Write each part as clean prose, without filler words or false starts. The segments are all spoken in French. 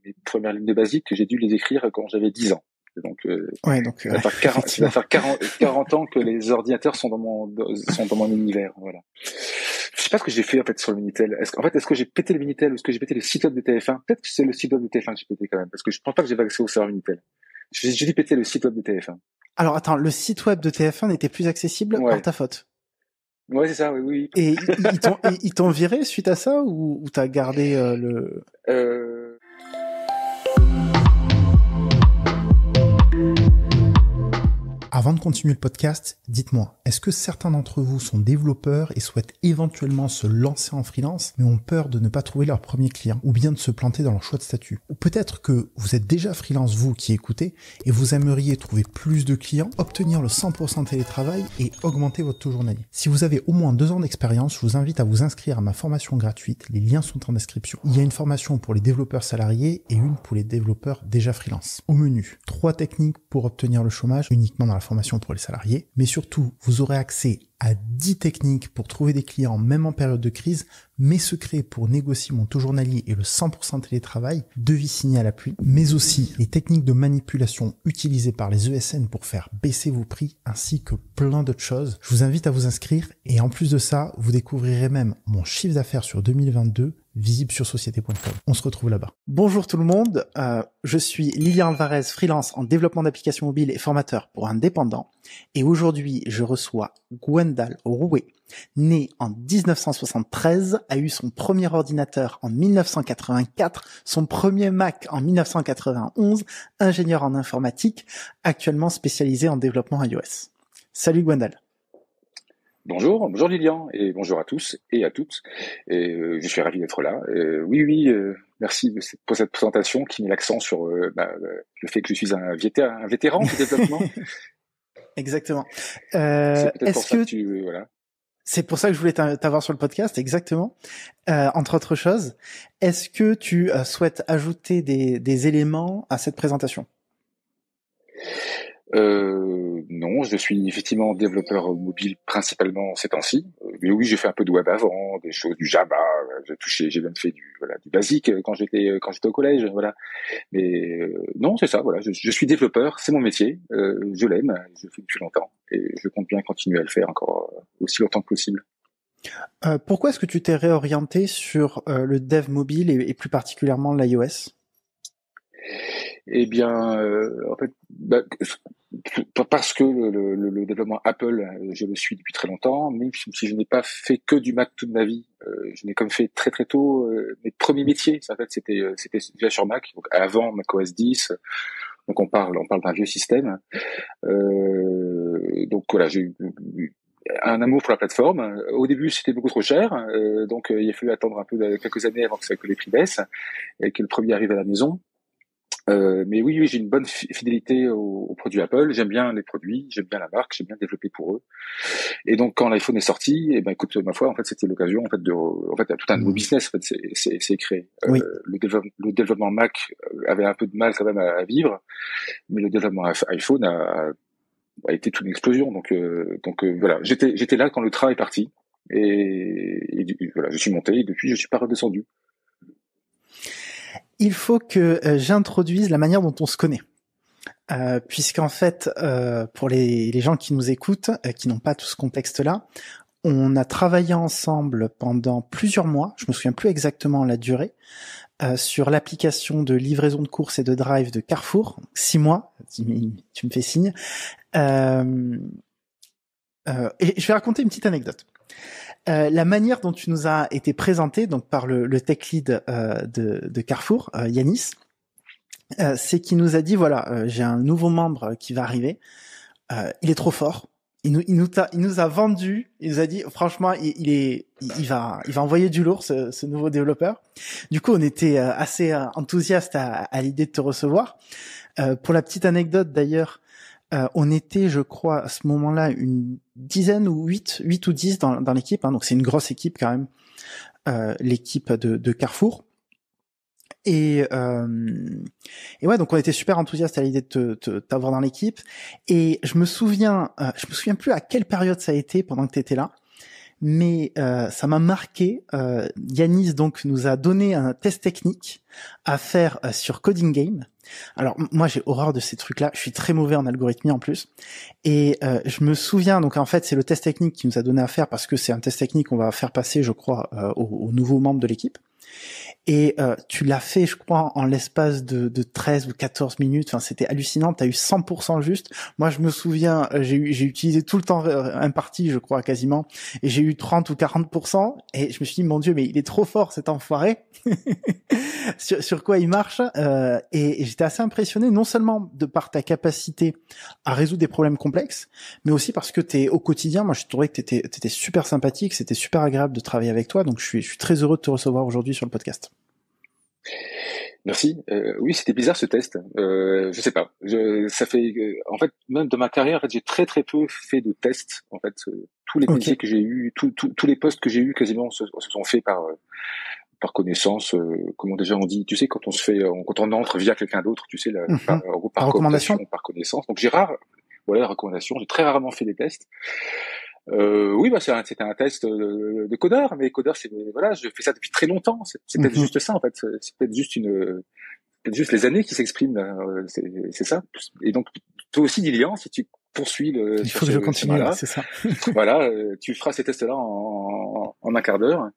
mes premières lignes de basique, j'ai dû les écrire quand j'avais 10 ans. Donc, ça va faire 40 ans que les ordinateurs sont dans mon univers. Voilà. Je sais pas ce que j'ai fait en fait sur le Minitel. Est-ce que j'ai pété le Minitel ou est-ce que j'ai pété le site web de TF1? Peut-être que c'est le site web de TF1 que j'ai pété quand même, parce que je pense pas que j'avais accès au serveur Minitel. J'ai dû péter le site web de TF1. Alors attends, le site web de TF1 n'était plus accessible par ta faute. Ouais, c'est ça, oui. Et ils t'ont viré suite à ça ou t'as gardé le... Avant de continuer le podcast, dites-moi, est-ce que certains d'entre vous sont développeurs et souhaitent éventuellement se lancer en freelance, mais ont peur de ne pas trouver leur premier client, ou bien de se planter dans leur choix de statut? Ou peut-être que vous êtes déjà freelance, vous qui écoutez, et vous aimeriez trouver plus de clients, obtenir le 100% télétravail et augmenter votre taux journalier. Si vous avez au moins 2 ans d'expérience, je vous invite à vous inscrire à ma formation gratuite, les liens sont en description. Il y a une formation pour les développeurs salariés et une pour les développeurs déjà freelance. Au menu, 3 techniques pour obtenir le chômage uniquement dans la formation pour les salariés, mais surtout, vous aurez accès à 10 techniques pour trouver des clients même en période de crise, mes secrets pour négocier mon taux journalier et le 100% télétravail, devis signé à l'appui, mais aussi les techniques de manipulation utilisées par les ESN pour faire baisser vos prix, ainsi que plein d'autres choses. Je vous invite à vous inscrire et en plus de ça, vous découvrirez même mon chiffre d'affaires sur 2022 visible sur société.com. On se retrouve là-bas. Bonjour tout le monde, je suis Lilian Alvarez, freelance en développement d'applications mobiles et formateur pour indépendants. Et aujourd'hui, je reçois Gwendal Rouet, né en 1973, a eu son premier ordinateur en 1984, son premier Mac en 1991, ingénieur en informatique, actuellement spécialisé en développement iOS. Salut Gwendal. Bonjour Lilian, et bonjour à tous et à toutes. Et je suis ravi d'être là. Merci pour cette présentation qui met l'accent sur le fait que je suis un vétéran du développement. Exactement. C'est peut-être pour ça que tu... Voilà. C'est pour ça que je voulais t'avoir sur le podcast, exactement. Entre autres choses, est-ce que tu souhaites ajouter des éléments à cette présentation ? Non, je suis effectivement développeur mobile principalement ces temps-ci. Mais oui, j'ai fait un peu de web avant, des choses du Java. J'ai même fait du basique quand j'étais au collège, voilà. Mais non, c'est ça, voilà. Je suis développeur, c'est mon métier. Je l'aime, je le fais depuis longtemps et je compte bien continuer à le faire encore aussi longtemps que possible. Pourquoi est-ce que tu t'es réorienté sur le dev mobile et plus particulièrement l'iOS ? Eh bien, en fait, parce que le développement Apple, je le suis depuis très longtemps, même si je n'ai pas fait que du Mac toute ma vie. Je n'ai comme fait très très tôt mes premiers métiers. En fait, c'était déjà sur Mac, donc avant macOS 10. Donc on parle d'un vieux système. Donc voilà, j'ai eu un amour pour la plateforme. Au début, c'était beaucoup trop cher, donc il a fallu attendre un peu quelques années avant que les prix baissent et que le produit arrive à la maison. Mais oui, j'ai une bonne fidélité aux produits Apple. J'aime bien les produits, j'aime bien la marque, j'aime bien développer pour eux. Et donc, quand l'iPhone est sorti, écoute, ma foi, en fait, c'était l'occasion, en fait, tout un nouveau business, en fait, c'est créé. Oui. Le développement Mac avait un peu de mal quand même à vivre, mais le développement iPhone a été toute une explosion. Donc voilà, j'étais là quand le train est parti. Et voilà, je suis monté et depuis, je suis pas redescendu. Il faut que j'introduise la manière dont on se connaît. Puisqu'en fait, pour les gens qui nous écoutent, qui n'ont pas tout ce contexte-là, on a travaillé ensemble pendant plusieurs mois, je me souviens plus exactement la durée, sur l'application de livraison de courses et de drive de Carrefour, 6 mois, tu me fais signe. Et je vais raconter une petite anecdote. La manière dont tu nous as été présenté, donc par le tech lead de Carrefour, Yanis, c'est qu'il nous a dit voilà, j'ai un nouveau membre qui va arriver, il est trop fort. Il nous a vendu, il nous a dit franchement il va envoyer du lourd ce nouveau développeur. Du coup on était assez enthousiaste à l'idée de te recevoir. Pour la petite anecdote d'ailleurs, on était, je crois, à ce moment-là, une dizaine ou 8 ou 10 dans l'équipe, hein, donc c'est une grosse équipe quand même, l'équipe de Carrefour. Et ouais, donc on était super enthousiastes à l'idée de t'avoir dans l'équipe. Et je me souviens plus à quelle période ça a été pendant que t'étais là, mais ça m'a marqué. Yanis donc nous a donné un test technique à faire sur Coding Game. Alors moi j'ai horreur de ces trucs-là. Je suis très mauvais en algorithmie en plus. Et je me souviens, donc en fait c'est le test technique qui nous a donné à faire parce que c'est un test technique qu'on va faire passer, je crois, aux nouveaux membres de l'équipe. Et tu l'as fait, je crois, en l'espace de 13 ou 14 minutes. Enfin, c'était hallucinant. T'as eu 100% juste. Moi, je me souviens, j'ai utilisé tout le temps imparti, je crois, quasiment. Et j'ai eu 30 ou 40%. Et je me suis dit, mon Dieu, mais il est trop fort, cet enfoiré. sur quoi il marche. Et j'étais assez impressionné, non seulement de par ta capacité à résoudre des problèmes complexes, mais aussi parce que t'es au quotidien. Moi, je trouvais que t'étais super sympathique. C'était super agréable de travailler avec toi. Donc, je suis très heureux de te recevoir aujourd'hui sur le podcast. Merci. Oui, c'était bizarre ce test. Je sais pas. Ça fait, en fait, même de ma carrière, en fait, j'ai très très peu fait de tests. En fait, tous les métiers que j'ai eu, tous les postes que j'ai eu, quasiment se sont faits par connaissance. Comment déjà on dit, tu sais, quand on entre via quelqu'un d'autre, tu sais, par recommandation, par connaissance. Donc voilà, la recommandation. J'ai très rarement fait des tests. Oui, bah c'était un test de codeur, mais codeur, voilà, je fais ça depuis très longtemps. C'est peut-être juste ça en fait. C'est peut-être juste les années qui s'expriment. C'est ça. Et donc toi aussi, Lilian, si tu poursuis il faut que je continue là, c'est ça. Voilà, tu feras ces tests-là en un quart d'heure.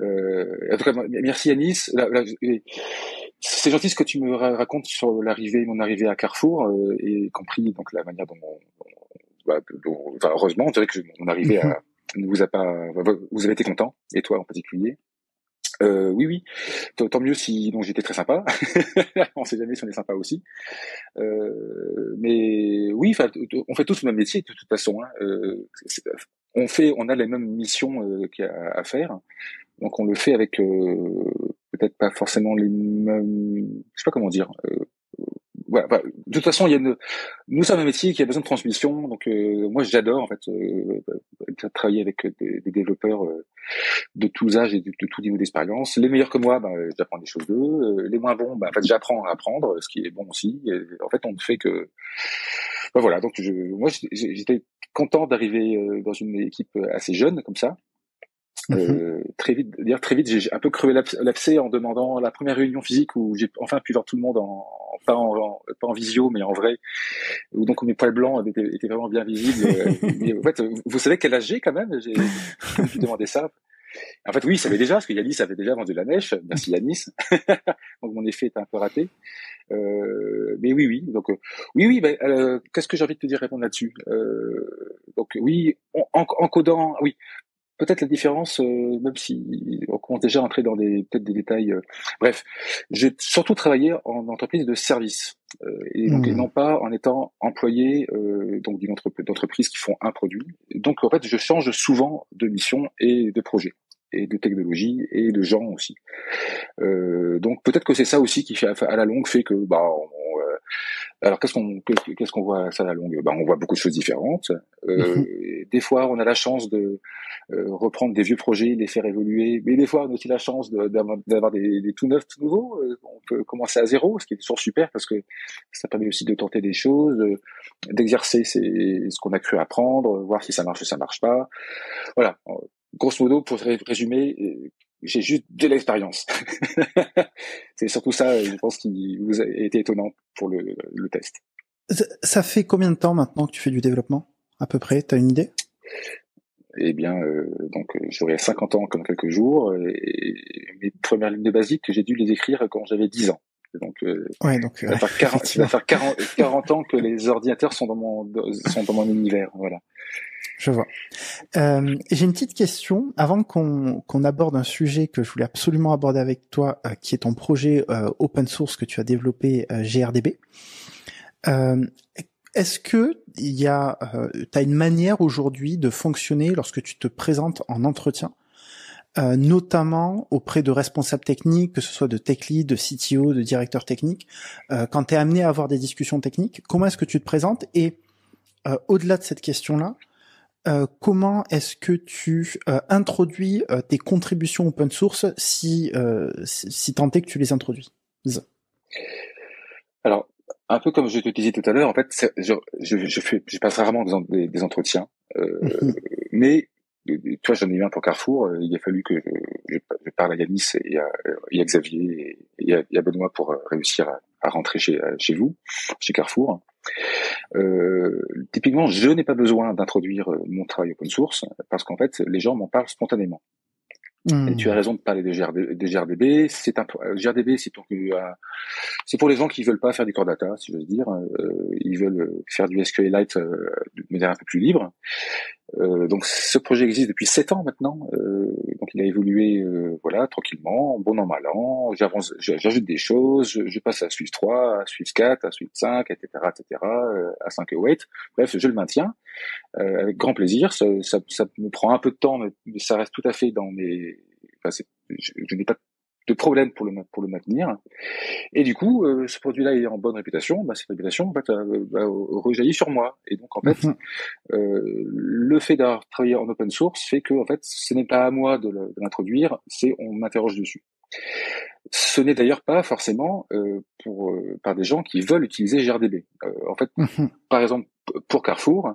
En tout cas, merci Yanis. C'est gentil ce que tu me racontes sur mon arrivée à Carrefour, et compris donc la manière dont heureusement, on dirait que mon arrivée ne vous a pas, vous avez été content, et toi en particulier. Oui, tant mieux si, donc j'étais très sympa. On sait jamais si on est sympa aussi. Mais oui, on fait tous le même métier de toute façon. On a les mêmes missions qu'il y a à faire. Donc on le fait avec peut-être pas forcément les mêmes, je sais pas comment dire. Voilà, de toute façon, nous sommes un métier qui a besoin de transmission, donc moi j'adore en fait travailler avec des développeurs de tous âges et de tout niveau d'expérience. Les meilleurs que moi, j'apprends des choses d'eux. Les moins bons, en fait, j'apprends à apprendre, ce qui est bon aussi. Et, en fait, on ne fait que voilà. Donc moi j'étais content d'arriver dans une équipe assez jeune comme ça. Très vite, j'ai un peu crevé l'abcès en demandant la première réunion physique où j'ai enfin pu voir tout le monde pas en visio, mais en vrai, où donc mes poils blancs étaient vraiment bien visibles. Mais en fait, vous savez quel âge j'ai quand même? J'ai demandé ça. En fait, oui, il savait déjà, parce que Yanis avait déjà vendu la mèche. Merci Yanis. Donc mon effet était un peu raté. Mais oui. Donc oui. Qu'est-ce que j'ai envie de te dire, répondre là-dessus? Donc oui, en codant, oui. Peut-être la différence, même si on commence déjà à entrer dans peut-être des détails. Bref, j'ai surtout travaillé en entreprise de service, et donc et non pas en étant employé donc d'une d'entreprises qui font un produit. Donc en fait, je change souvent de mission et de projet et de technologie et de gens aussi. Donc peut-être que c'est ça aussi qui fait à la longue fait que alors qu'est-ce qu'on voit à ça à la longue? On voit beaucoup de choses différentes. Des fois, on a la chance de reprendre des vieux projets, les faire évoluer, mais des fois, on a aussi la chance d'avoir des tout neufs, tout nouveaux. On peut commencer à zéro, ce qui est toujours super parce que ça permet aussi de tenter des choses, d'exercer ce qu'on a cru apprendre, voir si ça marche ou ça marche pas. Voilà. Grosso modo, pour résumer, j'ai juste de l'expérience. C'est surtout ça, je pense, qui vous a été étonnant pour le test. Ça fait combien de temps maintenant que tu fais du développement, à peu près? T'as une idée? Eh bien, donc j'aurai 50 ans comme quelques jours, et mes premières lignes de basique, j'ai dû les écrire quand j'avais 10 ans. Donc, ça va faire 40 ans que les ordinateurs sont dans mon univers, voilà. Je vois. J'ai une petite question avant qu'on aborde un sujet que je voulais absolument aborder avec toi, qui est ton projet open source que tu as développé, GRDB. Est-ce que t'as une manière aujourd'hui de fonctionner lorsque tu te présentes en entretien, notamment auprès de responsables techniques, que ce soit de tech lead, de CTO, de directeur technique, quand t'es amené à avoir des discussions techniques, comment est-ce que tu te présentes? Et au-delà de cette question-là, comment est-ce que tu introduis tes contributions open source si tant est que tu les introduis? Alors, un peu comme je te disais tout à l'heure, en fait, je passe rarement des entretiens, mais tu vois, j'en ai eu un pour Carrefour. Il a fallu que je parle à Yanis et à Xavier et à Benoît pour réussir à rentrer chez vous, chez Carrefour. Typiquement, je n'ai pas besoin d'introduire mon travail open source parce qu'en fait, les gens m'en parlent spontanément. Et tu as raison de parler de GRDB. GRDB, c'est pour les gens qui veulent pas faire du core data, si j'ose dire. Ils veulent faire du SQLite de manière un peu plus libre. Donc ce projet existe depuis 7 ans maintenant. Donc il a évolué voilà, tranquillement, bon an mal an. J'ajoute des choses, je passe à Swift 3, à Swift 4, à Swift 5, etc., à 5 await. Bref, je le maintiens avec grand plaisir. Ça me prend un peu de temps, mais ça reste tout à fait dans mes. Enfin, je n'ai pas de problème pour le maintenir. Et du coup, ce produit-là est en bonne réputation. Cette réputation, en fait, rejaillit sur moi. Et donc, en fait, le fait d'avoir travaillé en open source fait que, en fait, ce n'est pas à moi de l'introduire, c'est on m'interroge dessus. Ce n'est d'ailleurs pas forcément par des gens qui veulent utiliser GRDB. En fait, par exemple, pour Carrefour,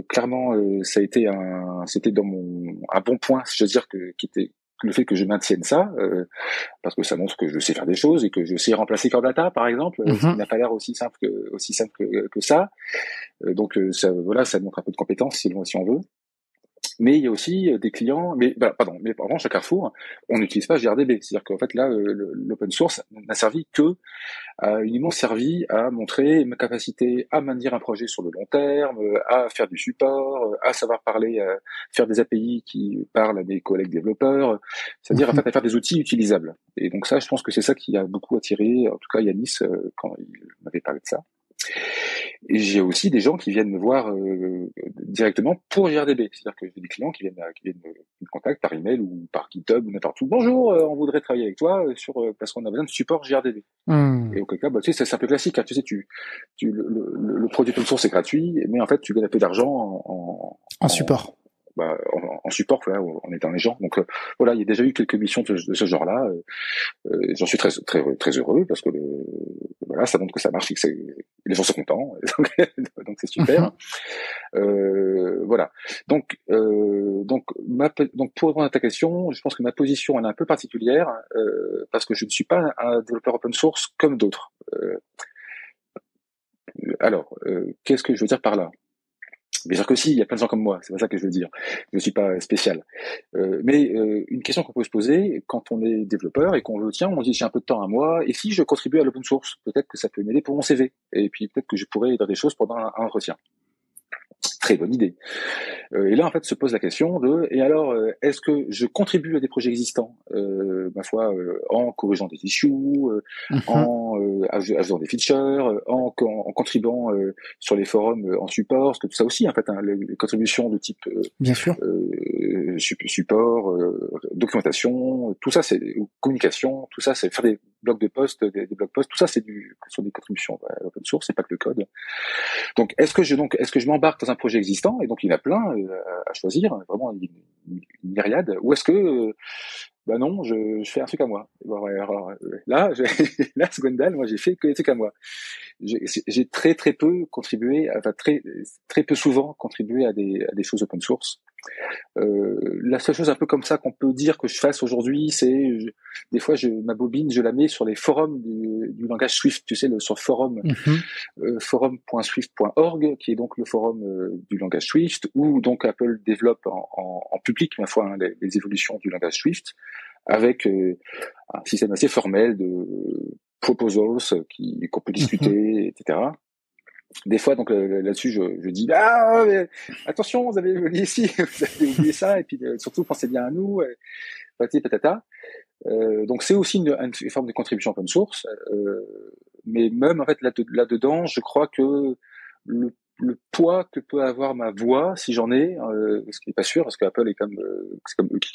clairement, c'était un bon point, je veux dire, qui était le fait que je maintienne ça, parce que ça montre que je sais faire des choses et que je sais remplacer Core Data, par exemple, ce qui n'a pas l'air aussi simple que ça. Donc ça montre un peu de compétence si on veut. Mais il y a aussi des clients, mais en revanche à Carrefour, on n'utilise pas GRDB, c'est-à-dire qu'en fait là, l'open source n'a servi que uniquement servi à montrer ma capacité à maintenir un projet sur le long terme, à faire du support, à savoir parler, faire des API qui parlent à des collègues développeurs, c'est-à-dire en fait à faire des outils utilisables. Et donc ça, je pense que c'est ça qui a beaucoup attiré, en tout cas Yanis, quand il m'avait parlé de ça. Et j'ai aussi des gens qui viennent me voir directement pour GRDB, c'est-à-dire que j'ai des clients qui viennent me contactent par email ou par GitHub ou n'importe où. Bonjour, on voudrait travailler avec toi parce qu'on a besoin de support GRDB. Et auquel cas, tu sais, c'est un peu classique. Hein, tu sais, le produit open source est gratuit, mais en fait, tu gagnes un peu d'argent en support. En support, voilà, en étant les gens. Donc voilà, il y a déjà eu quelques missions de ce genre-là. J'en suis très très très heureux parce que voilà, ça montre que ça marche et que les gens sont contents. Donc c'est super. Voilà. Donc pour répondre à ta question, je pense que ma position elle est un peu particulière parce que je ne suis pas un développeur open source comme d'autres. Alors, qu'est-ce que je veux dire par là? Bien sûr que si, il y a plein de gens comme moi, c'est pas ça que je veux dire. Je ne suis pas spécial. Mais une question qu'on peut se poser quand on est développeur et qu'on veut, tiens, on dit j'ai un peu de temps à moi, et si je contribue à l'open source, peut-être que ça peut m'aider pour mon CV, et puis peut-être que je pourrais dire des choses pendant un entretien. Très bonne idée. Et là, en fait, se pose la question et alors, est-ce que je contribue à des projets existants, ma foi, en corrigeant des issues, en ajoutant des features, en contribuant sur les forums en support, parce que tout ça aussi, en fait, hein, les contributions de type bien sûr, support, documentation, tout ça, c'est communication, tout ça, c'est faire des blogs de posts, des blog posts, tout ça, c'est sur des contributions open source, c'est pas que le code. Donc, est-ce que je m'embarque dans un projet existant, et donc il y en a plein à choisir, vraiment une myriade, ou est-ce que non, je fais un truc à moi. Bon, alors, là, Gwendal, moi j'ai fait que des trucs à moi. J'ai très très peu contribué, enfin très très peu souvent contribué à des choses open source. La seule chose un peu comme ça qu'on peut dire que je fasse aujourd'hui, c'est des fois ma bobine, je la mets sur les forums du langage Swift, tu sais, sur forum forum.swift.org, qui est donc le forum du langage Swift, où donc Apple développe en public, ma foi, hein, les évolutions du langage Swift, avec un système assez formel de proposals qu'on peut discuter, etc. Des fois, donc là-dessus, je dis mais attention, vous avez oublié ici, vous avez oublié ça, et puis surtout pensez bien à nous, patati patata. Donc c'est aussi une forme de contribution open source, mais même en fait là-dedans, je crois que le poids que peut avoir ma voix, si j'en ai, ce qui n'est pas sûr, parce qu'Apple est c'est comme eux qui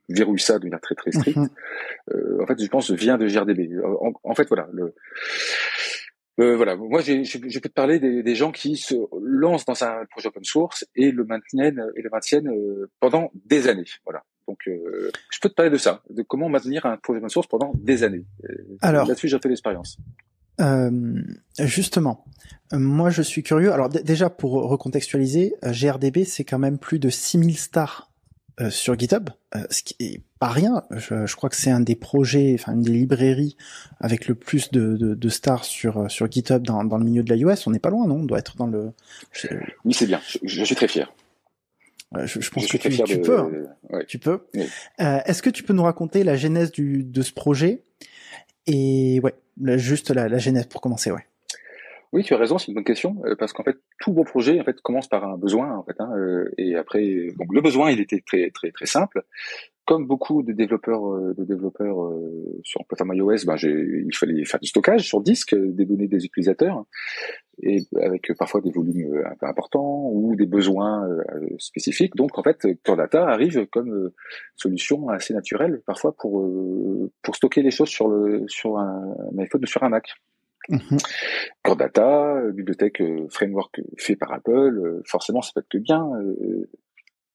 verrouillent ça de manière très très stricte. En fait, je pense vient de GRDB. En fait, voilà. Voilà, moi je peux te parler des gens qui se lancent dans un projet open source et le maintiennent pendant des années. Voilà. Donc je peux te parler de ça, de comment maintenir un projet open source pendant des années. Alors, là-dessus j'ai fait l'expérience. Justement, moi je suis curieux. Alors déjà pour recontextualiser, GRDB c'est quand même plus de 6000 stars sur GitHub, ce qui est pas rien. Je crois que c'est un des projets, enfin une des librairies avec le plus de stars sur GitHub dans le milieu de l'iOS. On n'est pas loin, non? On doit être dans le. Oui, c'est bien. Je suis très fier. Je pense que tu peux. Ouais. Tu peux. Oui. Est-ce que tu peux nous raconter la genèse de ce projet? Et ouais, juste la genèse pour commencer, ouais. Oui, tu as raison, c'est une bonne question, parce qu'en fait, tout bon projet, en fait, commence par un besoin, en fait, et après, donc le besoin, il était très, très, très simple. Comme beaucoup de développeurs, sur plateforme iOS, il fallait faire du stockage sur disque des données des utilisateurs, et avec parfois des volumes un peu importants ou des besoins spécifiques. Donc, en fait, Core Data arrive comme solution assez naturelle, parfois pour stocker les choses sur un iPhone ou sur un Mac. Mm-hmm. Core Data, bibliothèque framework fait par Apple, forcément ça peut être que bien.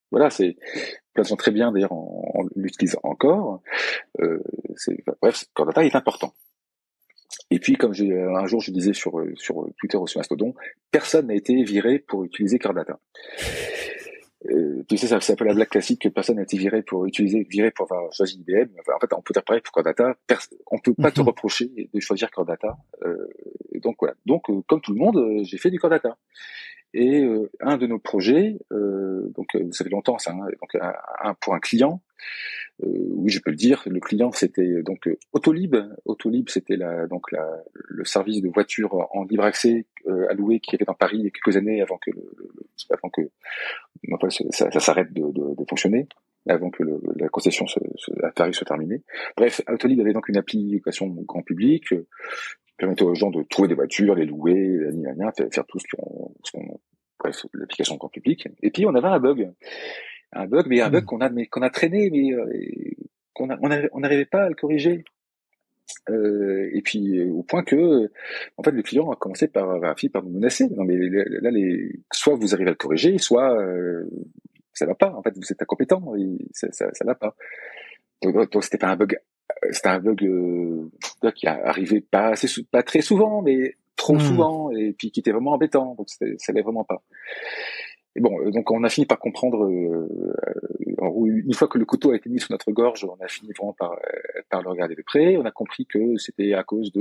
Voilà, c'est plein de gens très bien d'ailleurs en l'utilisant encore. Bref, Core Data est important. Et puis comme un jour je disais sur Twitter ou sur Mastodon, personne n'a été viré pour utiliser Core Data. Tu sais, c'est un peu la blague classique que personne n'a été viré pour avoir choisi IBM. Enfin, en fait, on peut dire pareil pour Core Data. On peut pas te reprocher de choisir Core Data. Donc voilà. Donc, comme tout le monde, j'ai fait du Core Data. Et un de nos projets, ça fait longtemps, ça, donc pour un client. Oui, je peux le dire. Le client, c'était donc Autolib. Autolib, c'était le service de voitures en libre accès à louer qui était dans Paris il y a quelques années avant que ça s'arrête de fonctionner, avant que la concession à Paris soit terminée. Bref, Autolib avait donc une application grand public qui permettait aux gens de trouver des voitures, les louer, faire tout bref, l'application grand public. Et puis on avait un bug, mais un bug qu'on a traîné, mais on n'arrivait pas à le corriger. Et puis au point que, en fait, le client a commencé par nous menacer. Non mais là, soit vous arrivez à le corriger, soit ça va pas. En fait, vous êtes incompétent, ça va pas. Donc c'était pas un bug, c'était un bug qui arrivait pas très souvent, mais trop souvent, et puis qui était vraiment embêtant. Donc ça allait vraiment pas. Et bon, donc on a fini par comprendre. Une fois que le couteau a été mis sous notre gorge, on a fini vraiment par le regarder de près. On a compris que c'était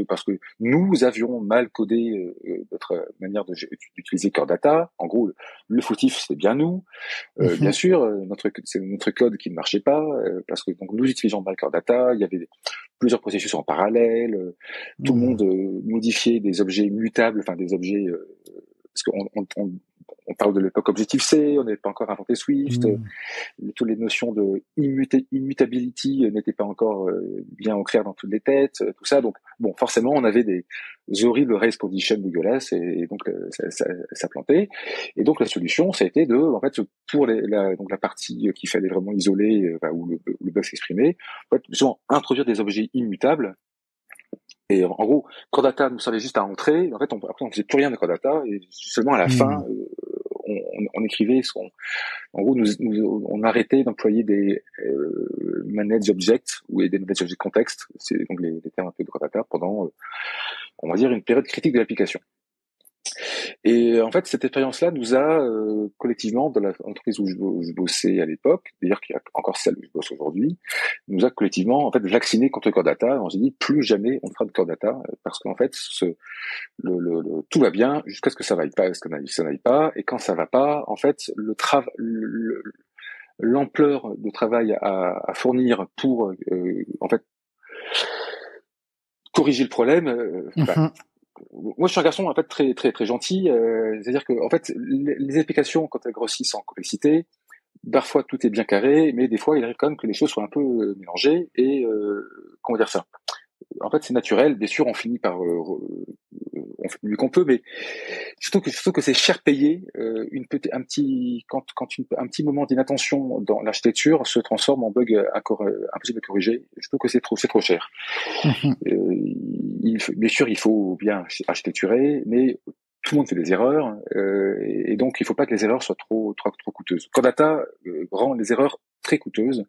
parce que nous avions mal codé notre manière d'utiliser Core Data. En gros, le fautif c'était bien nous. Bien sûr, c'est notre code qui ne marchait pas parce que donc nous utilisions mal Core Data. Il y avait plusieurs processus en parallèle. Tout le monde modifiait des objets mutables, enfin des objets parce qu'on parle de l'époque Objective-C, on n'avait pas encore inventé Swift, toutes les notions de immutability n'étaient pas encore bien ancrées dans toutes les têtes, tout ça. Donc, bon, forcément, on avait des horribles race conditions dégueulasses et donc ça plantait. Et donc, la solution, ça a été en fait, pour donc la partie qu'il fallait vraiment isoler, où le bug s'exprimait, en fait, introduire des objets immutables. Et en gros, Core Data nous servait juste à entrer. En fait, après, on faisait plus rien de Core Data et seulement à la fin, on écrivait en gros, on arrêtait d'employer des manage objects ou des manage object context, c'est donc les termes un peu de Core Data pendant, on va dire, une période critique de l'application. Et en fait, cette expérience-là nous a collectivement, dans l'entreprise où je bossais à l'époque, d'ailleurs qui est encore celle où je bosse aujourd'hui, nous a collectivement en fait vacciné contre Core Data. On s'est dit plus jamais on fera de Core Data parce qu'en fait tout va bien jusqu'à ce que ça n'aille pas, ça n'aille pas, et quand ça va pas, en fait l'ampleur de travail à fournir pour en fait corriger le problème. Moi, je suis un garçon en fait très très très gentil. C'est-à-dire que en fait, les applications quand elles grossissent en complexité, parfois tout est bien carré, mais des fois il arrive quand même que les choses soient un peu mélangées et comment dire ça. En fait, c'est naturel. Bien sûr, on finit par on fait du mieux qu'on peut, mais surtout que c'est cher payé. Un petit moment d'inattention dans l'architecture se transforme en bug impossible à corriger. Je trouve que c'est trop cher. Bien sûr, il faut bien architecturer, mais tout le monde fait des erreurs, et donc il ne faut pas que les erreurs soient trop coûteuses. Core Data rend les erreurs très coûteuse.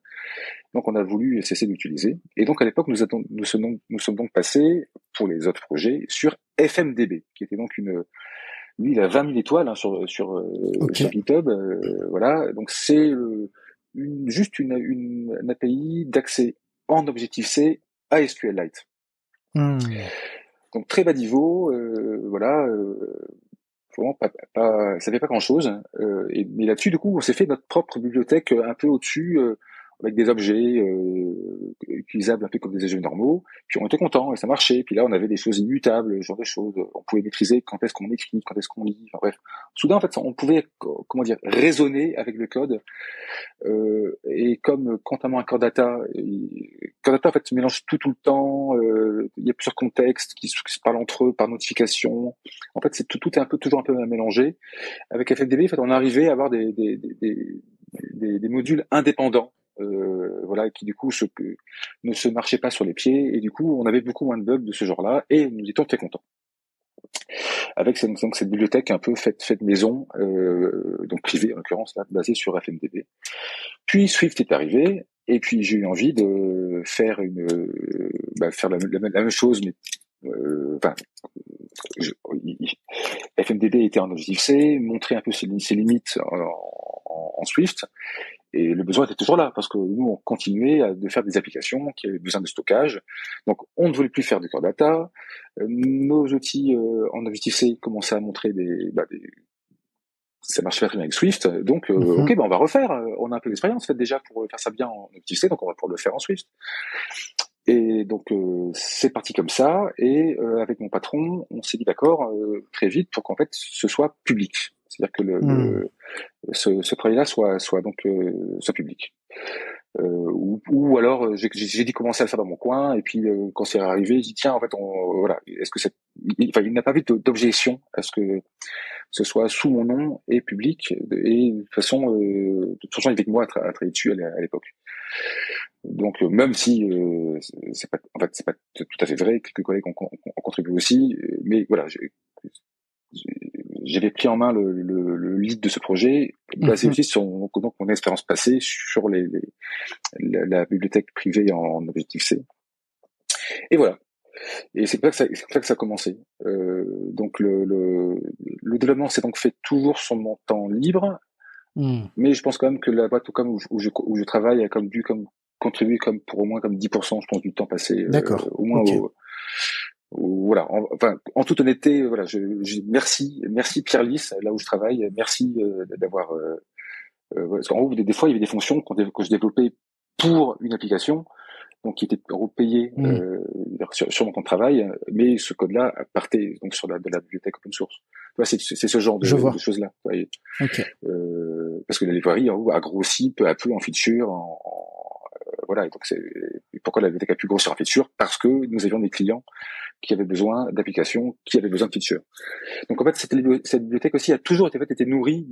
Donc on a voulu cesser d'utiliser. Et donc à l'époque, nous sommes donc passés, pour les autres projets, sur FMDB, qui était donc lui, il a 20 000 étoiles hein, sur GitHub. Voilà, donc c'est une API d'accès en Objective-C à SQLite. Donc très bas niveau, voilà. Vraiment ça fait pas grand chose. Mais là-dessus, du coup, on s'est fait notre propre bibliothèque un peu au-dessus, avec des objets utilisables un peu comme des objets normaux. Puis on était contents et ça marchait. Puis là, on avait des choses immutables, ce genre de choses. On pouvait maîtriser quand est-ce qu'on écrit, quand est-ce qu'on lit. Enfin bref, soudain, en fait, on pouvait, comment dire, raisonner avec le code. Et comme contrairement à Core Data, en fait se mélange tout le temps. Il y a plusieurs contextes qui se parlent entre eux par notification. En fait, tout est toujours un peu mélangé. Avec FFDB, en fait, on arrivait à avoir des modules indépendants. Voilà, qui du coup ne se marchaient pas sur les pieds, et du coup on avait beaucoup moins de bugs de ce genre-là, et nous étions très contents. Avec cette bibliothèque un peu faite maison, donc privée en l'occurrence, là, basée sur FMDB. Puis Swift est arrivé, et puis j'ai eu envie de faire faire la même chose, mais FMDB était en Objective-C, montrer un peu ses limites en Swift. Et le besoin était toujours là, parce que nous, on continuait de faire des applications qui avaient besoin de stockage. Donc, on ne voulait plus faire de Core Data. Nos outils en Objective-C commençaient à montrer ça marchait pas très bien avec Swift. Donc, ok, on va refaire. On a un peu d'expérience faite déjà pour faire ça bien en Objective-C, donc on va pouvoir le faire en Swift. Et donc, c'est parti comme ça. Et avec mon patron, on s'est dit d'accord très vite pour qu'en fait, ce soit public. C'est-à-dire que ce travail-là soit public. Ou alors j'ai dit commencer à le faire dans mon coin, et puis quand c'est arrivé, j'ai dit tiens, en fait voilà, est-ce que il n'a pas vu d'objection à ce que ce soit sous mon nom et public, et de toute façon il était avec moi à travailler dessus à l'époque. Donc même si c'est pas tout à fait vrai, quelques collègues ont contribué aussi, mais voilà, j'avais pris en main le lead de ce projet, basé aussi sur donc mon expérience passée sur la bibliothèque privée en Objective-C. Et voilà. Et c'est comme ça que ça a commencé. Donc le développement s'est donc fait toujours sur mon temps libre, mais je pense quand même que la boîte où je travaille a dû contribuer pour au moins 10%, je pense, du temps passé. Au moins voilà. En toute honnêteté, voilà. Merci Pierre Lys, là où je travaille. Merci d'avoir. Parce qu'en gros, des fois, il y avait des fonctions que je développais pour une application, donc qui était payé sur mon temps de travail, mais ce code-là partait donc de la bibliothèque open source. Tu vois, c'est ce genre de choses-là. Okay. Parce que la librairie en gros a grossi peu à peu en feature, voilà. Et donc pourquoi la bibliothèque a pu grossir en feature? Parce que nous avions des clients qui avaient besoin d'applications, qui avaient besoin de features. Donc en fait, cette bibliothèque aussi a toujours été nourrie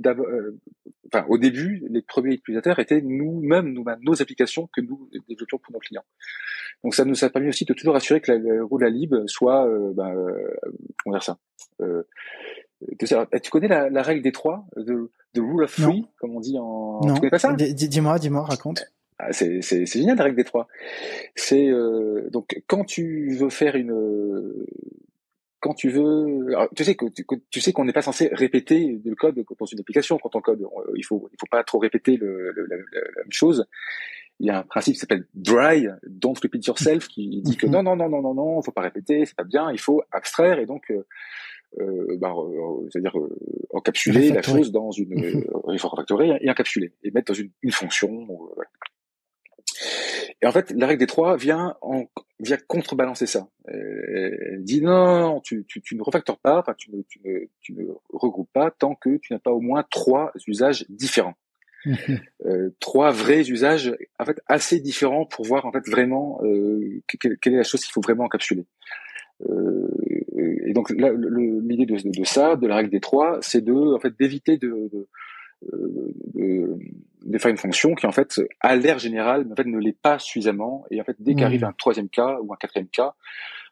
au début, les premiers utilisateurs étaient nous-mêmes, nos applications que nous développions pour nos clients. Donc ça nous a permis aussi de toujours assurer que le rôle de la lib soit, comment dire ça, tu connais la règle des trois, the rule of three, comme on dit en... Non. Tu connais pas ça? Dis-moi, raconte. C'est génial, la règle des trois. C'est donc quand tu veux faire alors, tu sais qu'on n'est pas censé répéter le code dans une application quand on code. Il faut pas trop répéter la même chose. Il y a un principe qui s'appelle dry, don't repeat yourself, qui dit que non, faut pas répéter, c'est pas bien, il faut abstraire et donc c'est-à-dire encapsuler la chose dans une il faut refactorer et encapsuler et mettre dans une fonction. Voilà. Et en fait, la règle des trois vient contrebalancer ça. Elle dit non, tu ne refactores pas, enfin tu ne regroupes pas tant que tu n'as pas au moins trois usages différents. Trois vrais usages en fait assez différents pour voir en fait vraiment quelle est la chose qu'il faut vraiment encapsuler. Et donc là, l'idée de ça, de la règle des trois, c'est d'éviter de faire une fonction qui en fait a l'air général, mais en fait ne l'est pas suffisamment. Et en fait, dès qu'arrive un troisième cas ou un quatrième cas,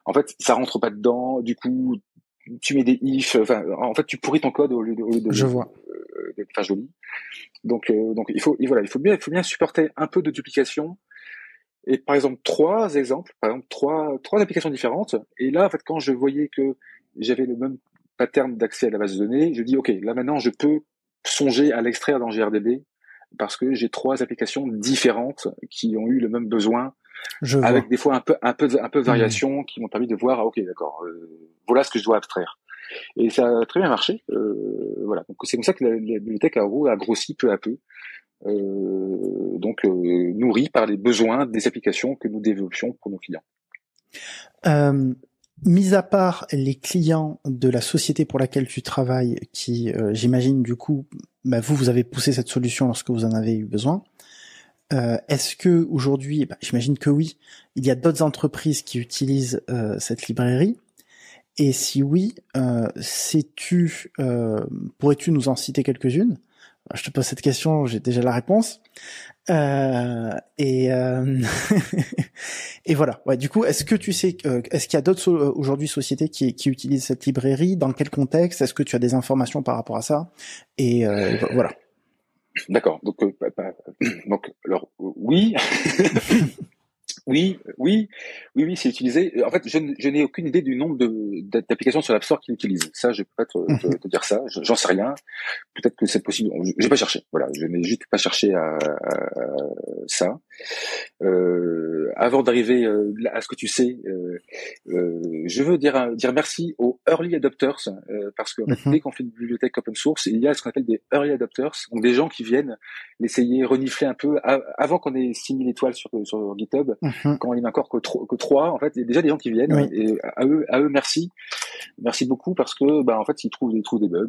en fait, ça rentre pas dedans. Du coup, tu mets des if. Enfin, en fait, tu pourris ton code au lieu de faire joli. Donc il faut bien supporter un peu de duplication. Et par exemple, trois applications différentes. Et là, en fait, quand je voyais que j'avais le même pattern d'accès à la base de données, je dis, OK, là maintenant, je peux songer à l'extraire dans GRDB parce que j'ai trois applications différentes qui ont eu le même besoin, Je avec vois. des fois un peu de variation qui m'ont permis de voir, OK, d'accord, voilà ce que je dois abstraire. Et ça a très bien marché. Voilà. Donc c'est comme ça que la bibliothèque a grossi peu à peu. Nourri par les besoins des applications que nous développions pour nos clients. Mis à part les clients de la société pour laquelle tu travailles, qui, j'imagine, du coup, vous avez poussé cette solution lorsque vous en avez eu besoin. Est-ce que aujourd'hui, j'imagine que oui, il y a d'autres entreprises qui utilisent cette librairie. Et si oui, pourrais-tu nous en citer quelques-unes? Je te pose cette question, j'ai déjà la réponse. Et voilà. Ouais, du coup, est-ce que tu sais, est-ce qu'il y a d'autres aujourd'hui sociétés qui utilisent cette librairie? Dans quel contexte? Est-ce que tu as des informations par rapport à ça? Et voilà. D'accord. Donc, alors, oui. Oui, c'est utilisé. En fait, je n'ai aucune idée du nombre d'applications sur l'App Store qui l'utilisent. Ça, je peux pas te dire ça. J'en sais rien. Peut-être que c'est possible. J'ai pas cherché. Voilà, je n'ai juste pas cherché à ça. Avant d'arriver à ce que tu sais, je veux dire merci aux early adopters parce que en fait, dès qu'on fait une bibliothèque open source, il y a ce qu'on appelle des early adopters, donc des gens qui viennent l'essayer, renifler un peu avant qu'on ait 6000 étoiles sur GitHub, quand il n'y en a encore que 3, en fait, il y a déjà des gens qui viennent. Oui. Et à eux merci beaucoup parce que en fait ils trouvent des bugs,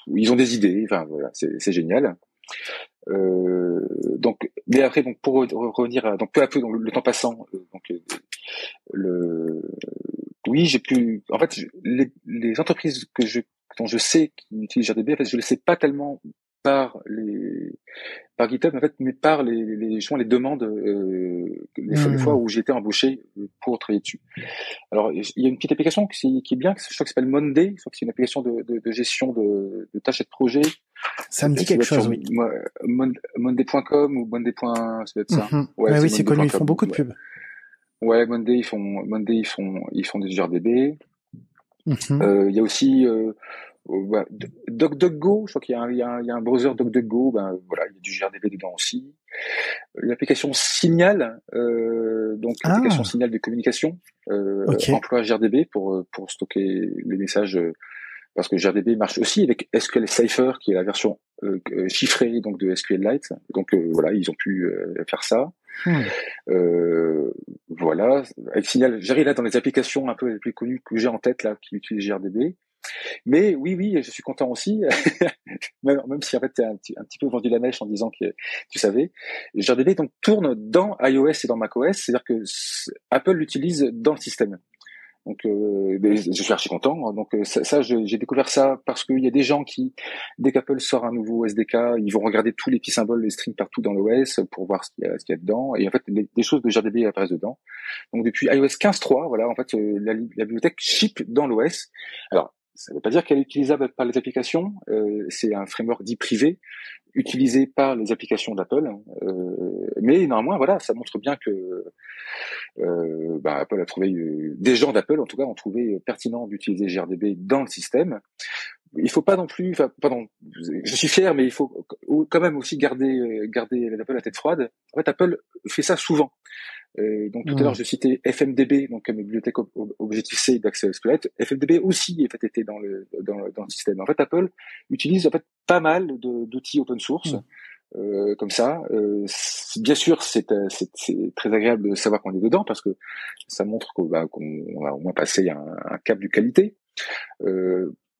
ils ont des idées, voilà, c'est génial. Mais après, pour revenir à, peu à peu, le temps passant, oui, j'ai pu, en fait, les entreprises dont je sais qui utilisent GRDB, en fait, je le sais pas tellement par GitHub, en fait, mais par justement les demandes, les fois où j'ai été embauché pour travailler dessus. Alors, il y a une petite application qui est bien, je crois que ça s'appelle Monday, je crois que c'est une application de gestion de tâches et de projets. Ça me dit quelque chose, oui. Monday.com ou Monday. Ça doit être ça. Ouais, oui, c'est connu, ils font beaucoup de pubs. Ouais, Monday, ils font des GRDB. Il y a aussi DuckDuckGo, je crois qu'il y a un browser DuckDuckGo, voilà, il y a du GRDB dedans aussi. L'application Signal, l'application Signal de communication, emploie GRDB pour stocker les messages, parce que GRDB marche aussi avec SQL Cypher, qui est la version chiffrée donc de SQLite. Donc voilà, ils ont pu faire ça. Voilà, avec Signal, j'arrive là dans les applications un peu les plus connues que j'ai en tête là, qui utilisent GRDB. Mais oui, je suis content aussi, même si en fait t'as un petit peu vendu la mèche en disant que tu savais. GRDB donc tourne dans iOS et dans macOS, c'est-à-dire que Apple l'utilise dans le système. Donc je suis archi content. Donc j'ai découvert ça parce qu'il y a des gens qui, dès qu'Apple sort un nouveau SDK, ils vont regarder tous les petits symboles, les strings partout dans l'OS pour voir ce qu'il y a dedans. Et en fait, des choses de GRDB apparaissent dedans. Donc depuis iOS 15.3, voilà, en fait, la bibliothèque ship dans l'OS. Alors, ça ne veut pas dire qu'elle est utilisable par les applications. C'est un framework dit privé, utilisé par les applications d'Apple. Mais néanmoins, voilà, ça montre bien que Apple a trouvé, des gens d'Apple en tout cas ont trouvé pertinent d'utiliser GRDB dans le système. Il faut pas non plus, je suis fier, mais il faut quand même aussi garder Apple la tête froide. En fait, Apple fait ça souvent. Donc tout à l'heure, je citais FMDB, donc comme bibliothèque Objective-C d'accès SQLite. FMDB aussi était dans le système. En fait, Apple utilise en fait pas mal d'outils open source. Comme ça, bien sûr, c'est très agréable de savoir qu'on est dedans parce que ça montre qu'on a au moins passé un cap de qualité.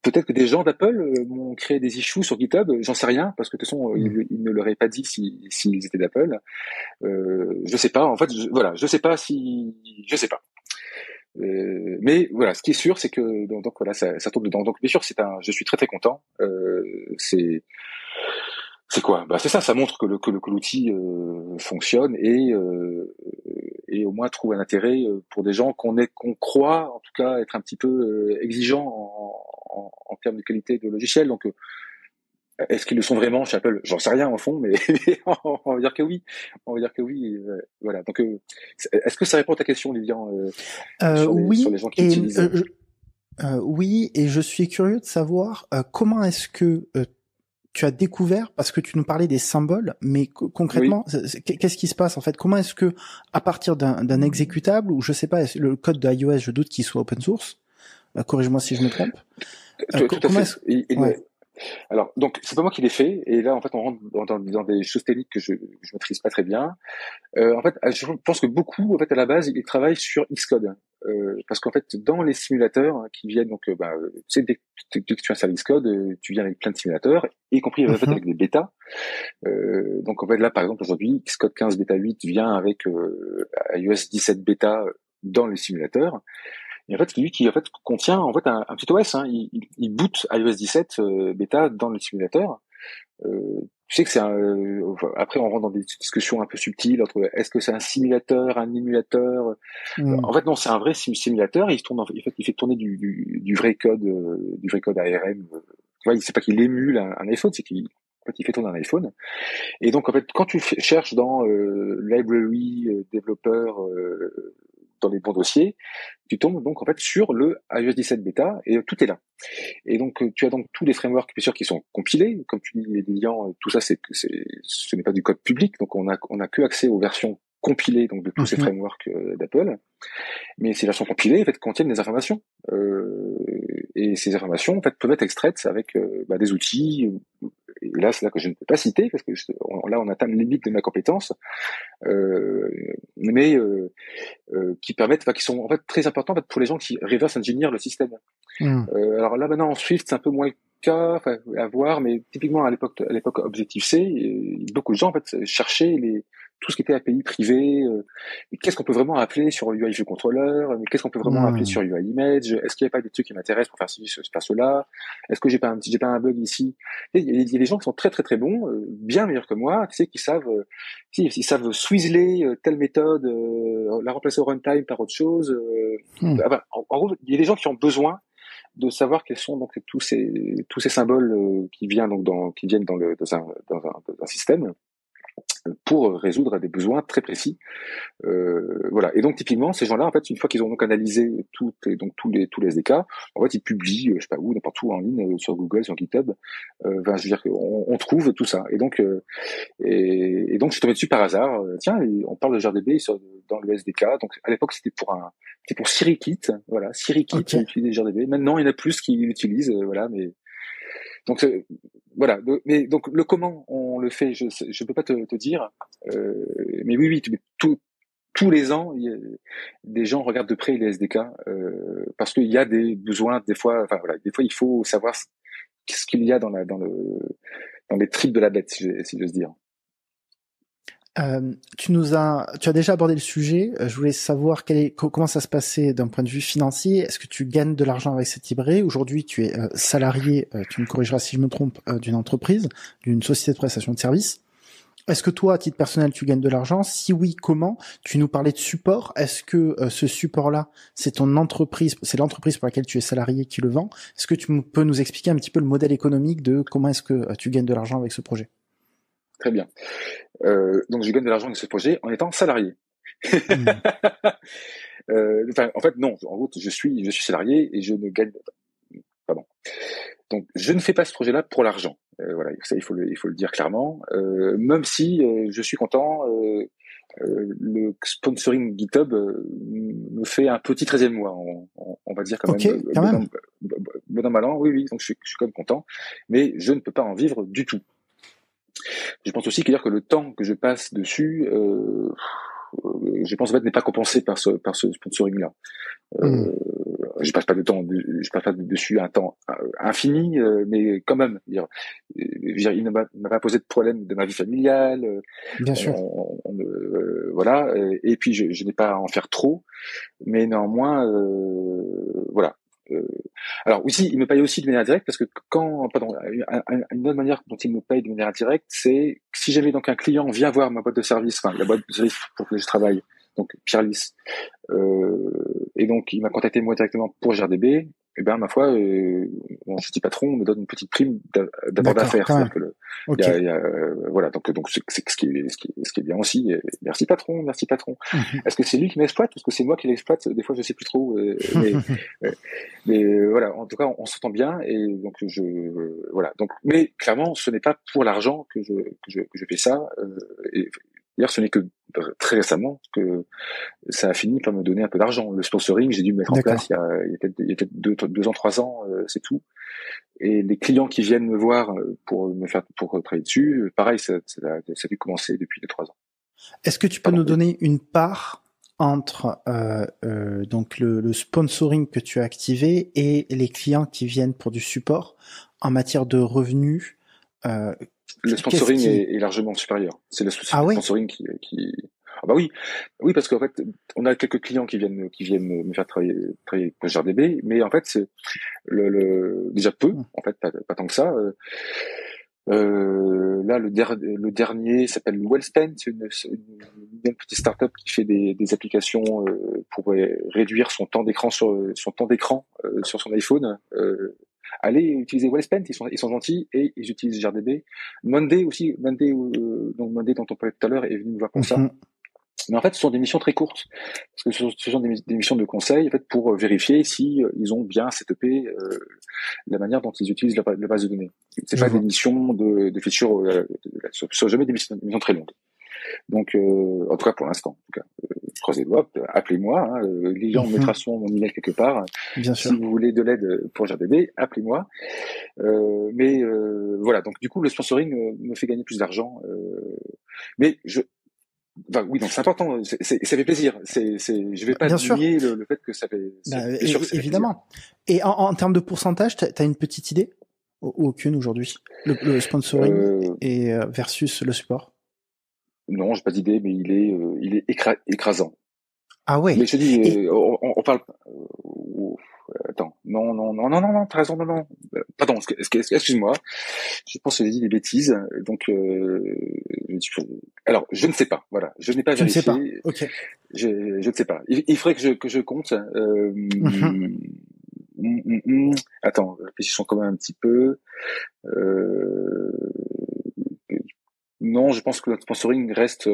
Peut-être que des gens d'Apple m'ont créé des issues sur GitHub, j'en sais rien parce que de toute façon ils ne l'auraient pas dit s'ils étaient d'Apple. Je sais pas. En fait, je sais pas je sais pas. Mais voilà, ce qui est sûr, c'est que donc voilà, ça tombe dedans. Donc bien sûr, je suis très très content. C'est quoi? C'est ça montre que l'outil fonctionne et au moins trouve un intérêt pour des gens qu'on croit en tout cas être un petit peu exigeants en termes de qualité de logiciel. Donc Est-ce qu'ils le sont vraiment chez Apple? J'en sais rien au fond, mais on va dire que oui. On va dire que oui. Voilà. Donc, est-ce que ça répond à ta question, Lilian, sur les Oui, gens qui utilisent? oui, et je suis curieux de savoir comment est-ce que tu as découvert, parce que tu nous parlais des symboles, mais Oui. concrètement, qu'est-ce qui se passe en fait? Comment est-ce que, à partir d'un exécutable, ou je sais pas, le code de iOS, je doute qu'il soit open source, corrige-moi si je me trompe, Tout à comment fait. est-ce... Ouais. Alors, donc, c'est pas moi qui l'ai fait, et là, en fait, on rentre dans des choses techniques que je maîtrise pas très bien. En fait, je pense que beaucoup, en fait, à la base, ils travaillent sur Xcode, parce qu'en fait, dans les simulateurs qui viennent, donc, tu sais, dès que tu installes Xcode, tu viens avec plein de simulateurs, y compris en fait Mhm. avec des bêtas. Donc, en fait, là, par exemple, aujourd'hui, Xcode 15 bêta 8 vient avec iOS 17 bêta dans les simulateurs. Et en fait, lui qui en fait contient en fait un petit OS, hein. Il boot iOS 17 bêta dans le simulateur. Tu sais que c'est après on rentre dans des discussions un peu subtiles entre est-ce que c'est un simulateur, un émulateur. Mhm. En fait non, c'est un vrai simulateur. Il tourne en fait, il fait tourner du du vrai code ARM. Tu vois, c'est pas qu'il émule un iPhone, c'est qu'il en fait, il fait tourner un iPhone. Et donc en fait, quand tu cherches dans library développeur dans les bons dossiers, tu tombes donc en fait sur le iOS 17 bêta et tout est là. Et donc tu as donc tous les frameworks bien sûr qui sont compilés, comme tu dis les liens, tout ça ce n'est pas du code public, donc on a que accès aux versions compilées donc de tous ces Mhm. frameworks d'Apple, mais ces versions compilées en fait contiennent des informations et ces informations en fait peuvent être extraites avec des outils. Et là, c'est là que je ne peux pas citer parce que là, on atteint la limite de ma compétence, euh, mais qui permettent, qui sont en fait très importants en fait, pour les gens qui reverse engineer le système. Mhm. Alors là maintenant en Swift c'est un peu moins le cas, enfin, à voir, mais typiquement à l'époque Objective-C, beaucoup de gens en fait cherchaient tout ce qui était API privé. Mais qu'est-ce qu'on peut vraiment appeler sur UI View Controller? Mais qu'est-ce qu'on peut vraiment appeler sur Mhm. UI Image? Est-ce qu'il n'y a pas des trucs qui m'intéressent pour faire ci, faire cela? Est-ce que j'ai pas un bug ici? Et il y a des gens qui sont très très très bons, bien meilleurs que moi, tu sais, qui savent, ils savent swizzler telle méthode, la remplacer au runtime par autre chose. Mhm. En gros, il y a des gens qui ont besoin de savoir quels sont donc tous ces symboles qui viennent dans un système pour résoudre des besoins très précis. Voilà. Et donc typiquement ces gens-là, en fait, une fois qu'ils ont donc analysé tous les SDK, en fait, ils publient, je sais pas où, n'importe où en ligne, sur Google, sur GitHub. Je veux dire qu'on trouve tout ça. Et donc je suis tombé dessus par hasard. Tiens, on parle de JRDB dans le SDK. Donc à l'époque c'était pour SiriKit. Voilà, SiriKit Ok. utilisait JRDB. Maintenant il y en a plus qui l'utilisent. Voilà, mais donc voilà. Mais donc le comment on le fait, je peux pas te dire. Mais oui, tous les ans, des gens regardent de près les SDK parce qu'il y a des besoins des fois. Enfin voilà, des fois il faut savoir ce qu'il y a dans les tripes de la bête, si j'ose dire. Tu as déjà abordé le sujet. Je voulais savoir comment ça se passait d'un point de vue financier. Est-ce que tu gagnes de l'argent avec cette librairie? Aujourd'hui, tu es salarié, tu me corrigeras si je me trompe, d'une entreprise, d'une société de prestation de services. Est-ce que toi, à titre personnel, tu gagnes de l'argent? Si oui, comment? Tu nous parlais de support. Est-ce que ce support-là, c'est ton entreprise, c'est l'entreprise pour laquelle tu es salarié qui le vend? Est-ce que peux nous expliquer un petit peu le modèle économique de comment est-ce que tu gagnes de l'argent avec ce projet? Très bien. Donc je gagne de l'argent de ce projet en étant salarié. Hmm. En fait, non. En gros, je suis salarié et je ne gagne. Pardon. Donc, je ne fais pas ce projet-là pour l'argent. Voilà, ça, il faut le dire clairement. Même si je suis content, le sponsoring GitHub me fait un petit 13e mois, on va dire quand Ok, même, quand même. bon an, mal an. Oui, oui, donc je suis quand même content. Mais je ne peux pas en vivre du tout. Je pense aussi que le temps que je passe dessus, je pense en fait n'est pas compensé par ce sponsoring-là. Hmm. Euh, je passe pas dessus un temps infini, mais quand même, il ne m'a pas posé de problème de ma vie familiale, Bien sûr. voilà, et puis je n'ai pas à en faire trop, mais néanmoins, voilà. Euh, alors aussi, il me paye aussi de manière directe parce que une autre manière dont il me paye de manière indirecte, c'est si jamais donc un client vient voir ma boîte de service, enfin la boîte de service pour laquelle je travaille, donc Peerless, et donc il m'a contacté moi directement pour GRDB. eh ben ma foi, mon petit patron me donne une petite prime d'apport D'accord, d'affaires. quand C'est-à-dire même. que Ok. voilà, donc c'est ce qui est bien aussi. Merci patron, merci patron. Mhm. Est-ce que c'est lui qui m'exploite ou est-ce que c'est moi qui l'exploite? Des fois, je sais plus trop. Euh, mais voilà, en tout cas, on s'entend bien et donc voilà. Donc, mais clairement, ce n'est pas pour l'argent que je fais ça. Et d'ailleurs, ce n'est que très récemment que ça a fini par me donner un peu d'argent. Le sponsoring, j'ai dû le mettre en place D'accord. il y a peut-être 2 ans, 3 ans, c'est tout. Et les clients qui viennent me voir pour travailler dessus, pareil, ça a dû commencer depuis 2, 3 ans. Est-ce que tu peux Pardon, nous oui. donner une part entre donc le sponsoring que tu as activé et les clients qui viennent pour du support en matière de revenus? euh, Le Qu'est-ce sponsoring qui... est largement supérieur. C'est le Ah ouais? sponsoring qui... Ah bah oui, oui parce qu'en fait, on a quelques clients qui viennent me faire travailler pour GRDB, mais en fait, c'est déjà peu, en fait, pas tant que ça. Là, le dernier s'appelle Wellspend, c'est une petite startup qui fait des applications pour réduire son temps d'écran sur son iPhone. Allez utiliser Wellspend, ils sont gentils et ils utilisent GRDB. Monday aussi, donc Monday dont on parlait tout à l'heure est venu me voir pour ça. Mhm. Mais en fait, ce sont des missions très courtes, parce que ce sont des missions de conseil en fait pour vérifier si ils ont bien setupé la manière dont ils utilisent la base de données. C'est Je pas des vois. missions de features, ce sont jamais des missions très longues. Donc, en tout cas pour l'instant, en tout cas, croisez les doigts, appelez-moi. Hein, Lilian Mhm. mettra mon email quelque part. Bien Si sûr. vous voulez de l'aide pour GRDB, appelez-moi. Mais voilà, donc du coup, le sponsoring me fait gagner plus d'argent. Mais enfin, oui, donc c'est important. Ça fait plaisir. Je vais pas Bien sûr. nier le fait que ça fait. Bah, Bien sûr que ça fait plaisir. évidemment. Et en termes de pourcentage, t'as une petite idée? Ou aucune aujourd'hui? Le sponsoring Euh, et versus le support? non, j'ai pas d'idée, mais il est écrasant. Ah Mais ouais. je te dis, Et on parle. Attends, non, non, non, non, non, non, t'as raison, non, non. Pardon, excuse-moi. Je pense que j'ai dit des bêtises. Donc, alors, je ne sais pas. Voilà, je n'ai pas tu ne sais pas. vérifié. Ok. Je ne sais pas. Il faudrait que je compte. Mhm. Attends, réfléchissons quand même un petit peu. Euh, non, je pense que le sponsoring reste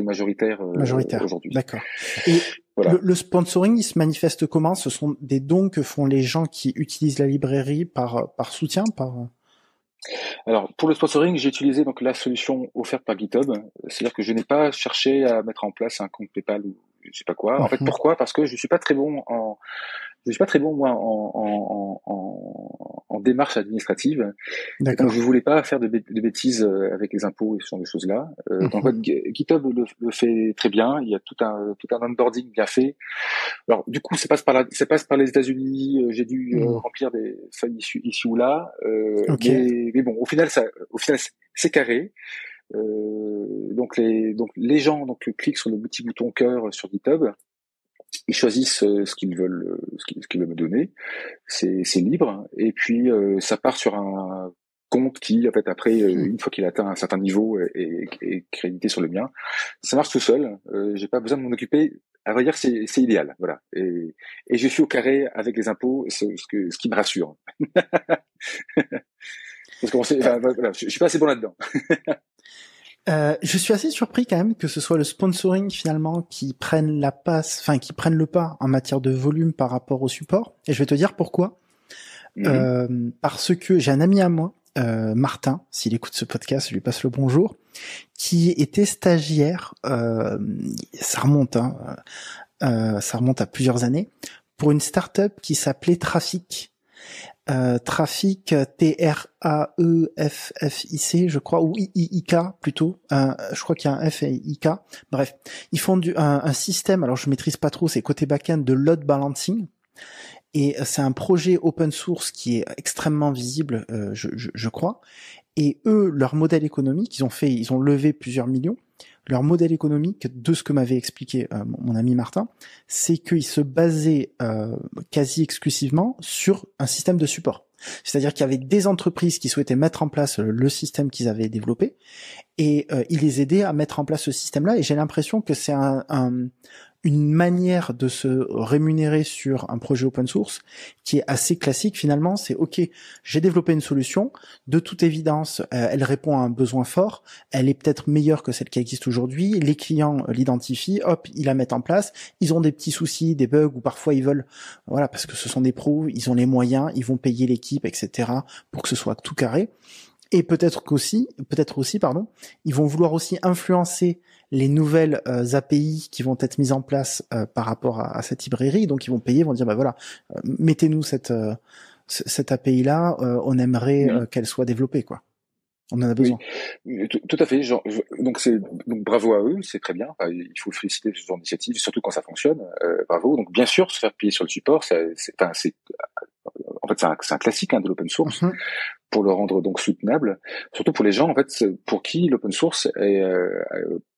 majoritaire Majoritaire. aujourd'hui. D'accord. Et Voilà. le sponsoring, il se manifeste comment? Ce sont des dons que font les gens qui utilisent la librairie par soutien, par... Alors, pour le sponsoring, j'ai utilisé donc la solution offerte par GitHub. C'est-à-dire que je n'ai pas cherché à mettre en place un compte PayPal ou je sais pas quoi. En fait, Mhm. pourquoi? Parce que je suis pas très bon moi en démarche administrative et donc je D'accord. voulais pas faire de bêtises avec les impôts et ce genre de choses là. Donc en Mhm. fait, GitHub le fait très bien. Il y a tout un onboarding bien fait. Alors du coup, ça passe par les États-Unis. J'ai dû Mhm. remplir des feuilles ici ou là, Ok. mais bon, au final c'est carré. Donc les gens cliquent sur le petit bouton cœur sur GitHub. Ils choisissent ce qu'ils veulent me donner. C'est libre. Et puis ça part sur un compte qui, en fait, après, Hmm. une fois qu'il atteint un certain niveau, est crédité sur le mien. Ça marche tout seul. J'ai pas besoin de m'en occuper. À vrai dire, c'est idéal, voilà. Et je suis au carré avec les impôts, ce qui me rassure. Parce qu'on sait, Euh, enfin, voilà, je suis pas assez bon là-dedans. je suis assez surpris quand même que ce soit le sponsoring finalement qui prenne la passe, enfin qui prenne le pas en matière de volume par rapport au support. Et je vais te dire pourquoi. Mhm. Parce que j'ai un ami à moi, Martin, s'il écoute ce podcast, je lui passe le bonjour, qui était stagiaire, ça remonte à plusieurs années, pour une start-up qui s'appelait Trafic. Trafic, Traeffic, je crois, ou IIK plutôt. Je crois qu'il y a un F et IK. Bref, ils font un système, alors je maîtrise pas trop, c'est côté back-end de load balancing. Et c'est un projet open source qui est extrêmement visible, je crois. Et eux, leur modèle économique, ils ont levé plusieurs millions. Leur modèle économique, de ce que m'avait expliqué mon ami Martin, c'est qu'ils se basaient quasi exclusivement sur un système de support. C'est-à-dire qu'il y avait des entreprises qui souhaitaient mettre en place le système qu'ils avaient développé, et ils les aidaient à mettre en place ce système-là. Et j'ai l'impression que c'est une manière de se rémunérer sur un projet open source qui est assez classique finalement. C'est OK, j'ai développé une solution, de toute évidence, elle répond à un besoin fort, elle est peut-être meilleure que celle qui existe aujourd'hui, les clients l'identifient, hop, ils la mettent en place, ils ont des petits soucis, des bugs, ou parfois ils veulent, voilà, parce que ce sont des pros, ils ont les moyens, ils vont payer l'équipe, etc., pour que ce soit tout carré. Et peut-être aussi, pardon, ils vont vouloir aussi influencer les nouvelles API qui vont être mises en place par rapport à cette librairie. Donc ils vont payer, ils vont dire bah voilà, mettez-nous cette API là, on aimerait Oui. qu'elle soit développée quoi. On en a Oui, besoin. tout à fait. Donc bravo à eux, c'est très bien. Enfin, il faut féliciter ce genre d'initiative, surtout quand ça fonctionne. Bravo. Donc bien sûr, se faire payer sur le support, en fait c'est un classique de l'open source Mhm. pour le rendre donc soutenable. Surtout pour les gens en fait pour qui l'open source est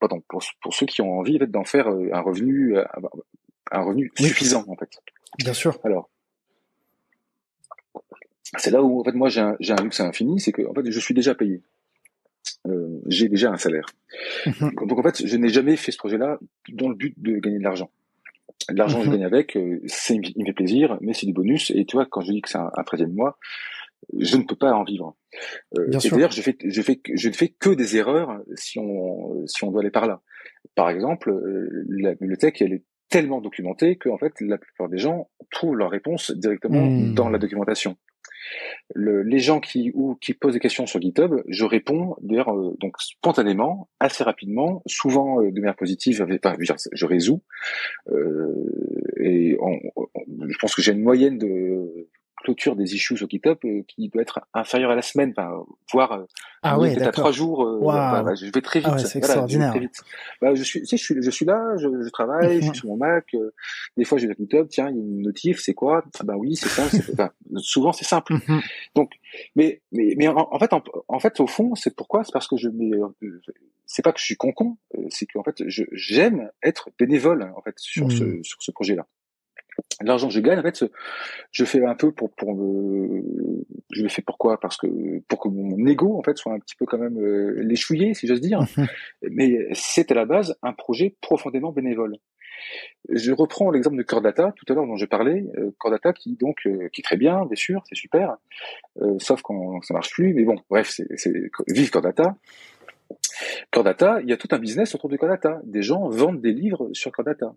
pardon pour ceux qui ont envie en fait, d'en faire un revenu Oui, suffisant en fait. bien sûr. Alors c'est là où en fait moi j'ai un luxe infini, c'est que en fait je suis déjà payé. J'ai déjà un salaire. Mhm. Donc en fait, je n'ai jamais fait ce projet-là dans le but de gagner de l'argent. L'argent que je Mhm. gagne avec, il me fait plaisir, mais c'est du bonus. Et tu vois, quand je dis que c'est un 13e mois, je ne peux pas en vivre. Bien Et sûr. d'ailleurs, je ne fais que des erreurs si on doit aller par là. Par exemple, la bibliothèque, elle est tellement documentée que en fait, la plupart des gens trouvent leur réponse directement dans la Hmm. documentation. Les gens qui posent des questions sur GitHub, je réponds d'ailleurs donc spontanément, assez rapidement, souvent de manière positive. Enfin, je résous. Je pense que j'ai une moyenne de clôture des issues sur GitHub qui doit être inférieure à la semaine, enfin, voire Ah on est ouais, peut-être à 3 jours. d'accord. Waouh. Je vais très Ah ouais, vite. c'est Voilà, je vais très extraordinaire. vite. Je suis là, je travaille, je suis Mhm. sur mon Mac. Des fois, je vais à GitHub. Tiens, il y a une notif. C'est quoi? Ah ben oui, c'est ça. Souvent, c'est simple. Mhm. Donc, mais en fait, au fond, c'est pourquoi? C'est parce que c'est pas que je suis con, c'est qu'en fait, j'aime être bénévole en fait Hmm. sur ce projet-là. L'argent que je gagne, en fait, je fais un peu je le fais pourquoi? Parce que pour que mon ego en fait soit un petit peu quand même l'échouillé, si j'ose dire. Mhm. Mais c'est à la base un projet profondément bénévole. Je reprends l'exemple de Core Data tout à l'heure dont j'ai parlé. Core Data qui est très bien, bien sûr, c'est super. Sauf quand ça marche plus. Mais bon, bref, vive Core Data. Core Data, il y a tout un business autour de Core Data. Des gens vendent des livres sur Core Data.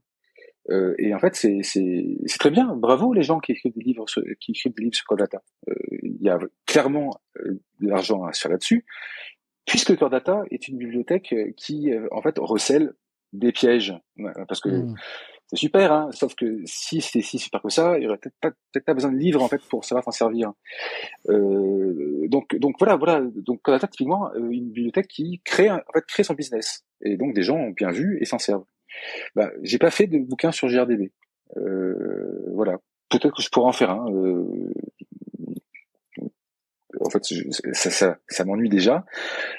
Et en fait, c'est très bien. Bravo les gens qui écrivent des livres sur Core Data. Il y a clairement de l'argent à se faire là-dessus, puisque Core Data est une bibliothèque qui en fait recèle des pièges. Voilà, parce que Hmm. c'est super, hein, sauf que si c'était si super que ça, il y aurait peut-être pas besoin de livres en fait pour savoir s'en servir. Donc voilà. Donc Core Data typiquement une bibliothèque qui crée son business. Et donc des gens ont bien vu et s'en servent. Bah, j'ai pas fait de bouquin sur GRDB. Voilà. Peut-être que je pourrais en faire un. En fait, ça m'ennuie déjà.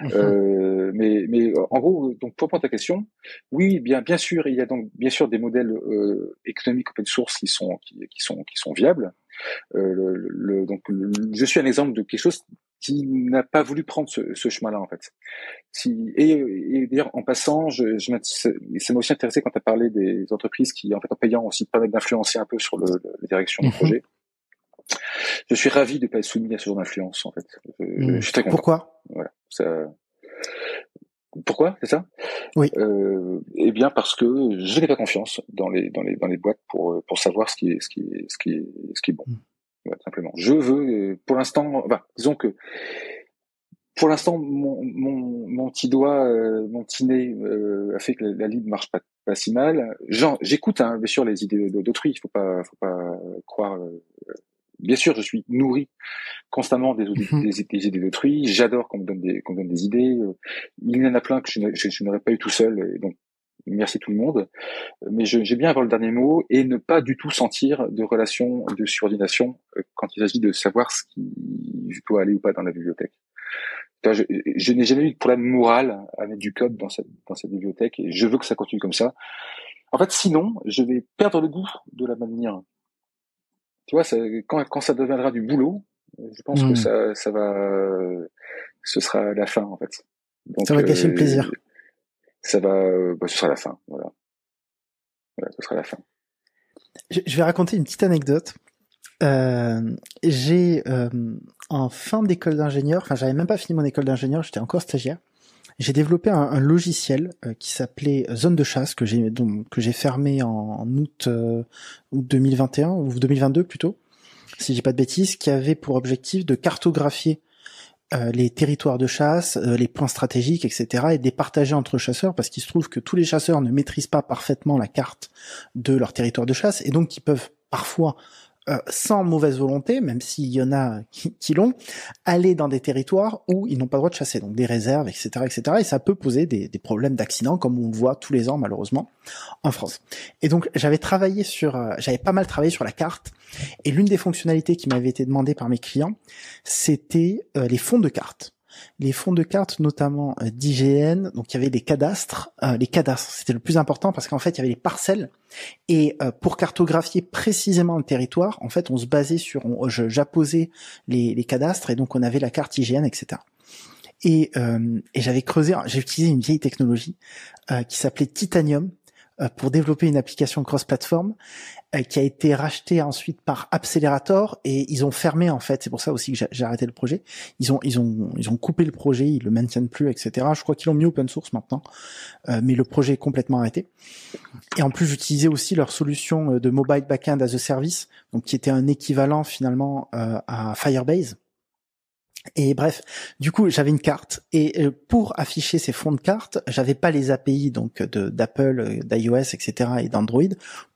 Mhm. Mais en gros, donc pour répondre à ta question, oui, bien sûr, il y a donc bien sûr des modèles économiques open source qui sont viables. Je suis un exemple de quelque chose qui n'a pas voulu prendre ce chemin-là en fait. Et d'ailleurs, en passant, ça m'a aussi intéressé quand tu as parlé des entreprises qui, en fait, en payant aussi permettent d'influencer un peu sur la direction du Mhm. projet. Je suis ravi de pas être soumis à ce genre d'influence, en fait. Je Hmm. suis très content. Pourquoi? Voilà. Pourquoi, c'est ça? Oui. Eh bien, parce que je n'ai pas confiance dans les boîtes pour savoir ce qui est bon. Hmm. Voilà, simplement. Je veux, pour l'instant, enfin, disons que pour l'instant, mon petit doigt, mon petit nez a fait que la ligne marche pas si mal. J'écoute bien sûr les idées d'autrui. Faut pas croire. Bien sûr, je suis nourri constamment Mhm. des idées d'autrui. J'adore qu'on me donne des idées. Il y en a plein que je n'aurais pas eu tout seul. Et donc, merci tout le monde. Mais j'ai bien avoir le dernier mot et ne pas du tout sentir de relation de subordination quand il s'agit de savoir ce qui doit aller ou pas dans la bibliothèque. Je n'ai jamais eu de problème moral à mettre du code dans cette bibliothèque et je veux que ça continue comme ça. En fait, sinon, je vais perdre le goût de la maintenir. Tu vois, quand ça deviendra du boulot, je pense que Hmm. ça va, ce sera la fin en fait. Ça Donc, va gâcher le plaisir. ce sera la fin. Voilà. Voilà, ce sera la fin. Je vais raconter une petite anecdote. J'ai en fin d'école d'ingénieur, enfin j'avais même pas fini mon école d'ingénieur, j'étais encore stagiaire. J'ai développé un logiciel qui s'appelait Zone de chasse que j'ai fermé en août 2021 ou 2022 plutôt, si je dis pas de bêtises, qui avait pour objectif de cartographier les territoires de chasse, les points stratégiques, etc., et de les partager entre chasseurs, parce qu'il se trouve que tous les chasseurs ne maîtrisent pas parfaitement la carte de leur territoire de chasse, et donc ils peuvent parfois, sans mauvaise volonté, même s'il y en a qui l'ont, aller dans des territoires où ils n'ont pas le droit de chasser, donc des réserves, etc., etc., et ça peut poser des problèmes d'accident, comme on le voit tous les ans, malheureusement, en France. Et donc, j'avais pas mal travaillé sur la carte, et l'une des fonctionnalités qui m'avait été demandée par mes clients, c'était les fonds de cartes. Les fonds de cartes, notamment d'IGN, donc il y avait des cadastres. Les cadastres, c'était le plus important parce qu'en fait, il y avait les parcelles. Et pour cartographier précisément le territoire, en fait, on se basait j'apposais les cadastres et donc on avait la carte IGN, etc. Et j'avais creusé, j'ai utilisé une vieille technologie qui s'appelait Titanium pour développer une application cross-platform qui a été rachetée ensuite par Accelerator et ils ont fermé en fait. C'est pour ça aussi que j'ai arrêté le projet. Ils ont coupé le projet, ils le maintiennent plus, etc. Je crois qu'ils l'ont mis open source maintenant, mais le projet est complètement arrêté. Et en plus, j'utilisais aussi leur solution de mobile backend as a service, donc qui était un équivalent finalement à Firebase. Et bref, du coup, j'avais une carte et pour afficher ces fonds de carte, j'avais pas les API donc d'Apple, d'iOS, etc. et d'Android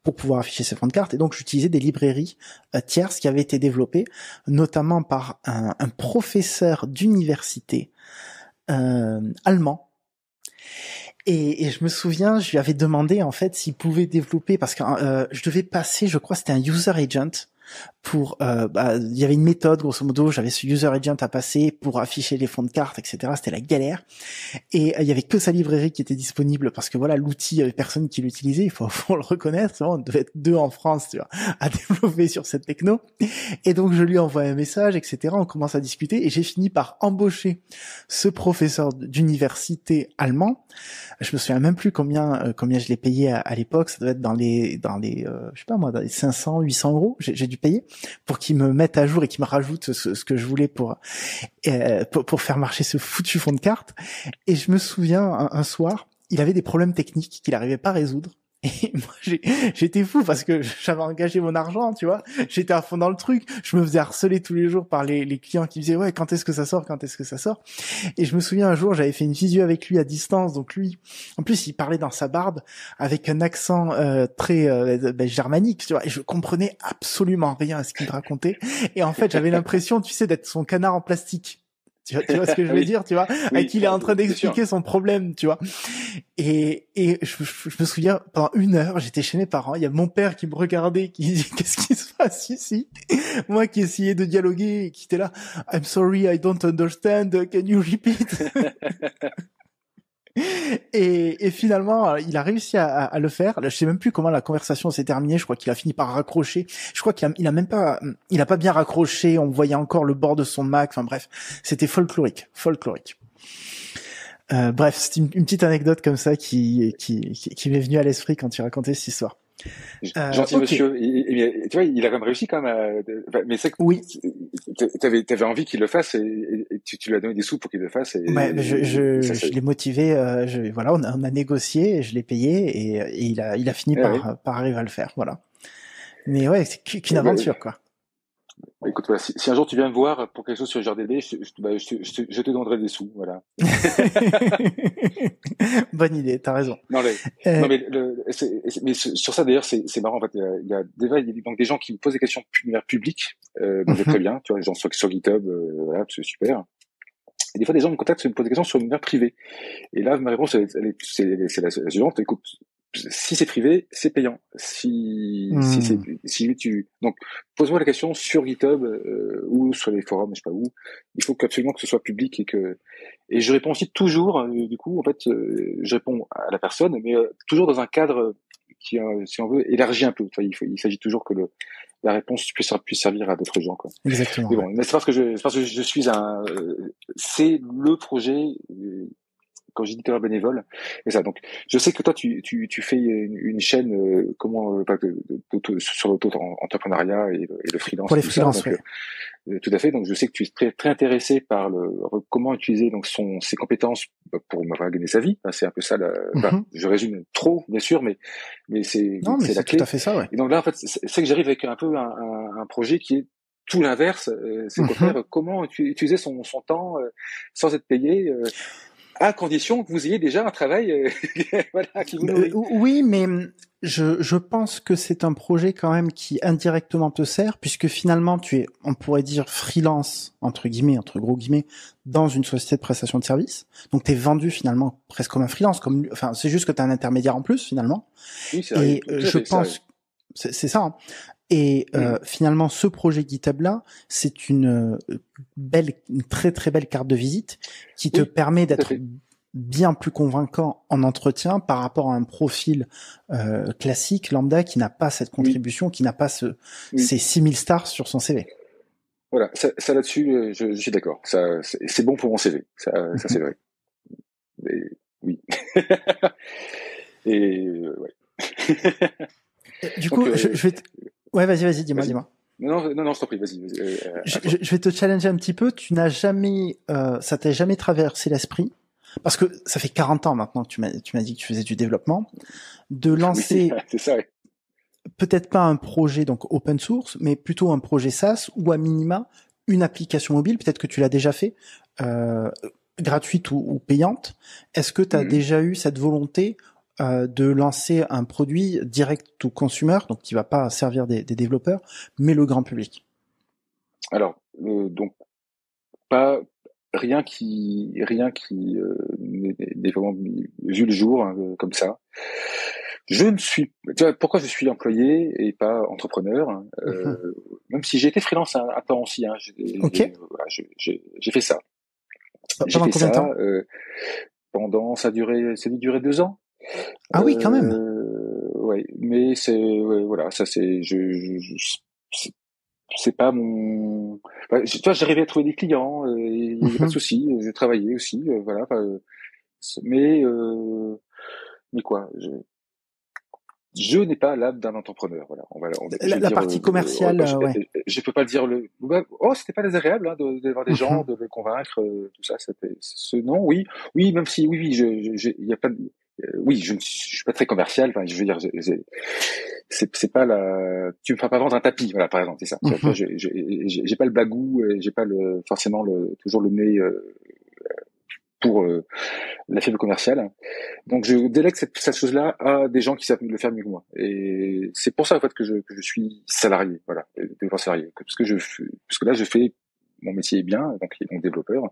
pour pouvoir afficher ces fonds de carte. Et donc, j'utilisais des librairies tierces qui avaient été développées, notamment par un professeur d'université allemand. Et je me souviens, je lui avais demandé en fait s'il pouvait développer parce que je devais passer, je crois, c'était un user agent. Il y avait une méthode grosso modo, j'avais ce user agent à passer pour afficher les fonds de carte, etc. C'était la galère et il y avait que sa librairie qui était disponible parce que voilà, l'outil, il y avait personne qui l'utilisait, il faut le reconnaître, on devait être 2 en France, tu vois, à développer sur cette techno. Et donc je lui envoie un message, etc. On commence à discuter et j'ai fini par embaucher ce professeur d'université allemand. Je me souviens même plus combien je l'ai payé à l'époque, ça devait être dans les je sais pas moi, dans les 500, 800 euros, j'ai dû payer pour qu'il me mette à jour et qu'il me rajoute ce que je voulais pour faire marcher ce foutu fond de carte. Et je me souviens un soir, il avait des problèmes techniques qu'il n'arrivait pas à résoudre. Et moi, j'étais fou parce que j'avais engagé mon argent, tu vois. J'étais à fond dans le truc. Je me faisais harceler tous les jours par les clients qui me disaient, ouais, quand est-ce que ça sort? Quand est-ce que ça sort? Et je me souviens un jour, j'avais fait une visio avec lui à distance. Donc lui, en plus, il parlait dans sa barbe avec un accent très germanique, tu vois. Et je comprenais absolument rien à ce qu'il me racontait. Et en fait, j'avais l'impression, tu sais, d'être son canard en plastique. Tu vois ce que je veux dire, tu vois, à qui il est en train d'expliquer son problème, tu vois. Et je me souviens, pendant 1 heure, j'étais chez mes parents, il y a mon père qui me regardait, qui dit, qu'est-ce qui se passe ici? Moi qui essayais de dialoguer, et qui était là, I'm sorry, I don't understand, can you repeat? Et finalement, il a réussi à le faire. Je sais même plus comment la conversation s'est terminée. Je crois qu'il a fini par raccrocher. Je crois qu'il a même pas, il a pas bien raccroché. On voyait encore le bord de son Mac. Enfin bref, c'était folklorique. Bref, c'est une petite anecdote comme ça qui m'est venue à l'esprit quand tu racontais cette histoire. Gentil okay. monsieur. Tu vois, il a quand même réussi quand même. Mais c'est que oui. T'avais envie qu'il le fasse et tu lui as donné des sous pour qu'il le fasse. Je l'ai motivé. Voilà, on a négocié, et je l'ai payé et il a fini par arriver à le faire. Voilà. Mais ouais, c'est qu'une aventure quoi. Écoute, voilà, si un jour tu viens me voir pour quelque chose sur GRDB, je te donnerai des sous, voilà. Bonne idée, t'as raison. Non, mais sur ça d'ailleurs, c'est marrant en fait. Il y a des gens qui me posent des questions publiques, donc c'est très bien, tu vois, les gens sur GitHub, voilà, c'est super. Et des fois, des gens me contactent pour me poser des questions sur l'univers privé. Et là, ma réponse, c'est la suivante. Écoute, si c'est privé, c'est payant. Donc, pose-moi la question sur GitHub ou sur les forums, je sais pas où. Il faut absolument que ce soit public et je réponds aussi toujours. Du coup, en fait, je réponds à la personne, mais toujours dans un cadre qui, si on veut, élargi un peu. Enfin, il s'agit toujours que la réponse puisse servir à d'autres gens, quoi. Exactement. Mais bon, mais c'est parce que je suis c'est le projet quand j'ai dit tout à l'heure bénévole, et ça. Donc, je sais que toi, tu fais une chaîne sur l'auto-entrepreneuriat et le freelance, Pour les tout ça. freelances, Donc, oui. tout à fait. Donc, je sais que tu es très, très intéressé par comment utiliser donc ses compétences pour gagner sa vie. Enfin, c'est un peu ça. Je résume trop, bien sûr, mais Non, mais c'est la c'est tout clé. à fait ça, ouais. Et donc là, en fait, c'est que j'arrive avec un peu un projet qui est tout l'inverse. C'est qu'au faire comment utiliser son temps sans être payé. À condition que vous ayez déjà un travail voilà, qui vous nourrit. Oui, mais je pense que c'est un projet quand même qui indirectement te sert, puisque finalement tu es, on pourrait dire freelance entre guillemets, entre gros guillemets, dans une société de prestation de services. Donc t'es vendu finalement presque comme un freelance, enfin c'est juste que t'as un intermédiaire en plus finalement. Oui, c'est Et vrai. je pense, c'est ça. Hein. Et finalement, ce projet GitHub là, c'est une très très belle carte de visite qui te permet d'être bien plus convaincant en entretien par rapport à un profil classique lambda qui n'a pas cette contribution, qui n'a pas ces 6000 stars sur son CV. Voilà, ça là-dessus, je suis d'accord. Ça, c'est bon pour mon CV. Ça c'est vrai. Et, oui. Et ouais. Du coup, je vais. Ouais, vas-y, dis-moi. Non, je t'en prie, vas-y. Je vais te challenger un petit peu. Tu n'as jamais, ça t'est jamais traversé l'esprit, parce que ça fait 40 ans maintenant que tu m'as dit que tu faisais du développement, de lancer. Oui, c'est ça. Ouais. Peut-être pas un projet donc open source, mais plutôt un projet SaaS ou à minima une application mobile. Peut-être que tu l'as déjà fait, gratuite ou payante. Est-ce que tu as déjà eu cette volonté de lancer un produit direct to consumer, donc qui va pas servir des développeurs, mais le grand public? Alors, donc pas rien qui n'est vraiment vu le jour comme ça. Je ne suis, tu vois, pourquoi je suis employé et pas entrepreneur, même si j'ai été freelance un temps aussi, hein, j'ai fait ça. J'ai Pendant fait combien de temps? Pendant, ça a duré 2 ans. Ah oui, quand même. Ouais, mais voilà, ça c'est pas mon. Enfin, tu vois, j'arrivais à trouver des clients, il y a pas de souci. Je travaillais aussi, voilà. Mais mais quoi, je n'ai pas l'âme d'un entrepreneur. Voilà, je vais La dire, partie commerciale, ouais. je peux pas le dire oh, c'était pas désagréable hein, d'avoir des gens, de les convaincre, tout ça. Non, oui, même si, oui, il y a pas, oui, je suis pas très commercial. Enfin, je veux dire, c'est pas tu me feras pas vendre un tapis, voilà, par exemple, c'est ça. Tu vois, j'ai pas le bagou, j'ai pas forcément toujours le nez pour la fibre commerciale. Donc je délègue cette chose-là à des gens qui savent le faire mieux que moi. Et c'est pour ça en fait que je suis salarié, voilà, développeur salarié, parce que là je fais mon métier est bien, donc développeur.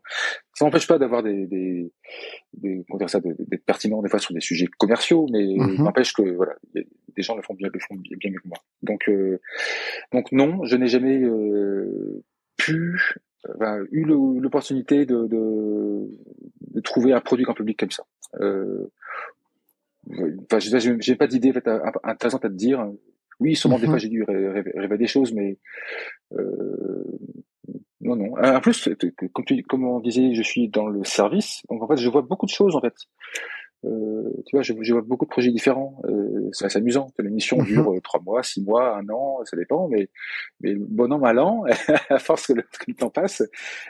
Ça n'empêche pas d'avoir comment dire ça, d'être pertinent des fois sur des sujets commerciaux, mais n'empêche que voilà, des gens le font bien mieux que moi. Donc non, je n'ai jamais eu l'opportunité de trouver un produit grand public comme ça. Enfin, j'ai pas d'idée en fait, intéressante à te dire. Oui, sûrement des fois j'ai dû rêver des choses, mais non. En plus, comme on disait, je suis dans le service, donc en fait, je vois beaucoup de choses en fait. Tu vois, je vois beaucoup de projets différents. C'est assez amusant. La mission dure 3 mois, 6 mois, 1 an, ça dépend, mais bon an, mal an, à force que le temps passe,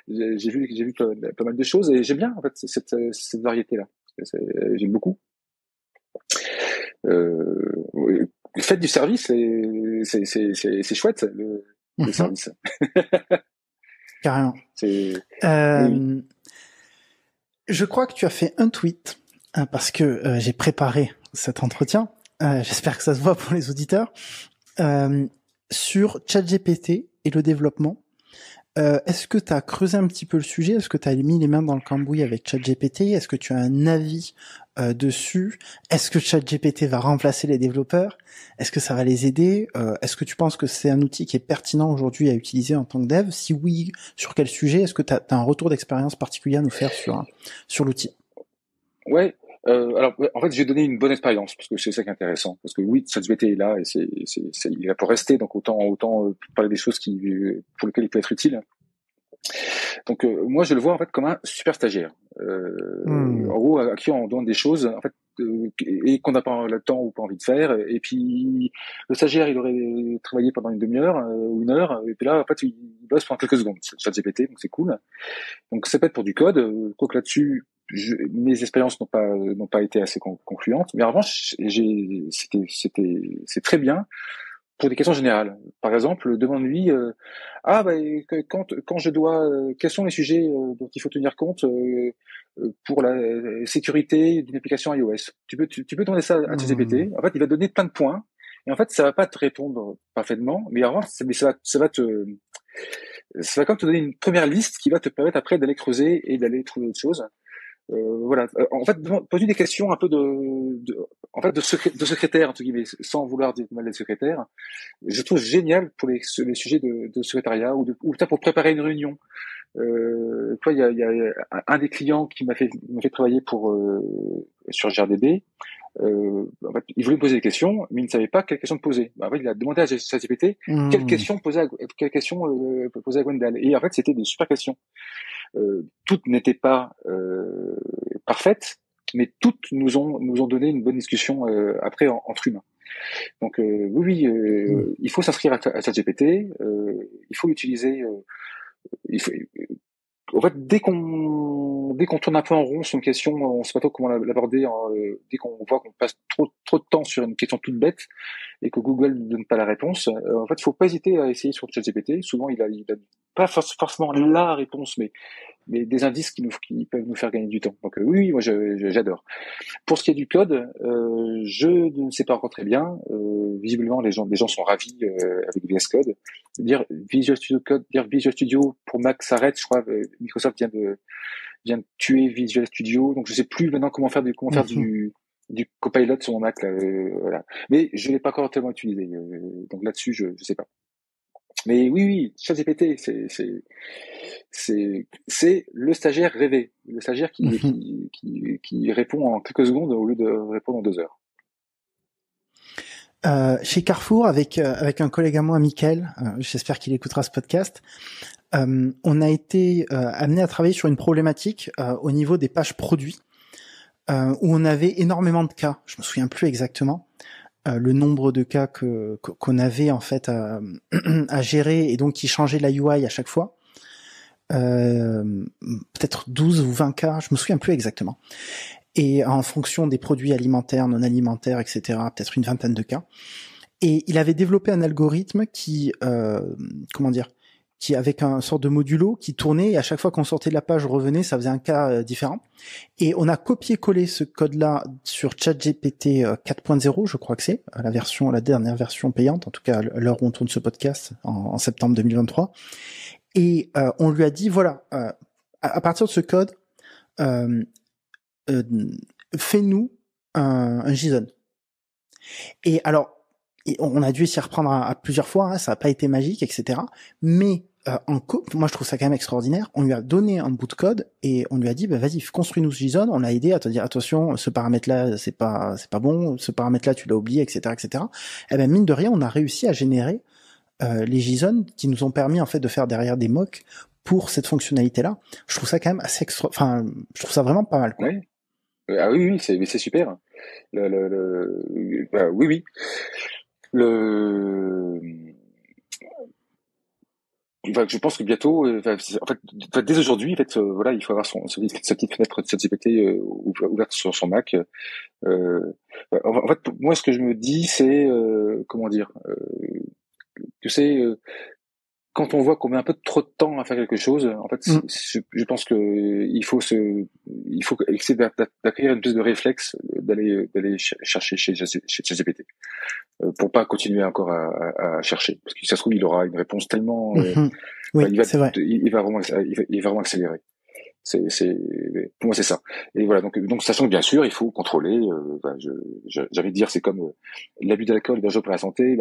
j'ai vu pas mal de choses et j'aime bien en fait cette variété-là. J'aime beaucoup. Faites du service, c'est chouette le service. Carrément. Oui. Je crois que tu as fait un tweet parce que j'ai préparé cet entretien. J'espère que ça se voit pour les auditeurs sur ChatGPT et le développement. Est-ce que tu as creusé un petit peu le sujet? Est-ce que tu as mis les mains dans le cambouis avec ChatGPT? Est-ce que tu as un avis dessus? Est-ce que ChatGPT va remplacer les développeurs? Est-ce que ça va les aider? Est-ce que tu penses que c'est un outil qui est pertinent aujourd'hui à utiliser en tant que dev? Si oui, sur quel sujet? Est-ce que tu as un retour d'expérience particulier à nous faire sur l'outil? Ouais. Alors, en fait, j'ai donné une bonne expérience parce que c'est ça qui est intéressant. Parce que oui, ChatGPT est là et il est là pour rester. Donc autant parler des choses pour lesquelles il peut être utile. Donc moi je le vois en fait comme un super stagiaire. En gros à qui on donne des choses en fait et qu'on n'a pas le temps ou pas envie de faire. Et puis le stagiaire il aurait travaillé pendant une demi-heure ou une heure et puis là en fait il bosse pendant quelques secondes. C'est ChatGPT donc c'est cool. Donc ça peut être pour du code. Quoique là-dessus mes expériences n'ont pas été assez concluantes. Mais en revanche c'est très bien pour des questions générales. Par exemple, demande-lui quand je dois quels sont les sujets dont il faut tenir compte pour la sécurité d'une application iOS. Tu peux demander ça à ChatGPT. En fait, il va te donner plein de points et en fait, ça va pas te répondre parfaitement, mais en revanche, ça va quand même te donner une première liste qui va te permettre après d'aller creuser et d'aller trouver autre chose. Voilà. En fait, pose-lui des questions un peu en fait, de secrétaire entre guillemets, sans vouloir dire mal des secrétaires. Je trouve génial pour les sujets de secrétariat ou peut-être pour préparer une réunion. Toi, il y a un des clients qui m'a fait travailler sur GRDB. En fait, il voulait me poser des questions, mais il ne savait pas quelle question poser. En fait, il a demandé à ChatGPT quelle question poser à Gwendal. Et en fait, c'était des super questions. Toutes n'étaient pas parfaites, mais toutes nous ont donné une bonne discussion après entre humains. Donc oui, il faut s'inscrire à ChatGPT, il faut l'utiliser. En fait, dès qu'on tourne un peu en rond sur une question, on sait pas trop comment l'aborder. Dès qu'on voit qu'on passe trop de temps sur une question toute bête et que Google ne donne pas la réponse, en fait, il faut pas hésiter à essayer sur ChatGPT. Souvent, il a pas forcément la réponse, mais des indices qui peuvent nous faire gagner du temps. Donc oui, moi j'adore. Pour ce qui est du code, je ne sais pas encore très bien. Visiblement, les gens sont ravis avec VS Code. Dire Visual Studio pour Mac s'arrête, je crois. Microsoft vient de tuer Visual Studio, donc je sais plus maintenant comment faire du Copilot sur mon Mac. Là, voilà. Mais je l'ai pas encore tellement utilisé, donc là-dessus je sais pas. Mais oui, ChatGPT, c'est le stagiaire rêvé, le stagiaire qui répond en quelques secondes au lieu de répondre en 2 heures. Chez Carrefour, avec un collègue à moi, Mickaël, j'espère qu'il écoutera ce podcast, on a été amené à travailler sur une problématique au niveau des pages produits, où on avait énormément de cas. Je me souviens plus exactement le nombre de cas qu'on avait en fait à gérer et donc qui changeait la UI à chaque fois. Peut-être 12 ou 20 cas, je me souviens plus exactement. Et en fonction des produits alimentaires, non alimentaires, etc., peut-être une vingtaine de cas. Et il avait développé un algorithme qui avec un sorte de modulo qui tournait et à chaque fois qu'on sortait de la page, revenait, ça faisait un cas différent. Et on a copié-collé ce code-là sur ChatGPT 4.0, je crois que c'est la dernière version payante, en tout cas à l'heure où on tourne ce podcast en septembre 2023. Et on lui a dit voilà, à partir de ce code, fais-nous un JSON. Et alors, on a dû s'y reprendre à plusieurs fois, hein, ça n'a pas été magique, etc. Mais moi je trouve ça quand même extraordinaire. On lui a donné un bout de code et on lui a dit bah, vas-y, construis-nous ce JSON. On l'a aidé à te dire attention, ce paramètre-là c'est pas bon, ce paramètre-là tu l'as oublié, etc., etc. Et ben mine de rien, on a réussi à générer les JSON qui nous ont permis en fait de faire derrière des mocks pour cette fonctionnalité-là. Je trouve ça quand même assez je trouve ça vraiment pas mal, quoi. Oui. Ah oui, c'est super. Oui, oui. Je pense que bientôt, en fait, dès aujourd'hui, en fait, voilà, il faut avoir sa petite fenêtre de ChatGPT ouverte sur son Mac. En fait, moi, ce que je me dis, c'est comment dire, tu sais, quand on voit qu'on met un peu trop de temps à faire quelque chose, en fait, je pense que il faut essayer d'acquérir une espèce de réflexe d'aller chercher chez ChatGPT pour pas continuer encore à chercher, parce que si ça se trouve il aura une réponse tellement, oui, c'est vrai. il va vraiment accélérer. Pour moi c'est ça. Et voilà, donc sachant que bien sûr il faut contrôler. J'avais envie de dire c'est comme l'abus d'alcool est dangereux pour la santé.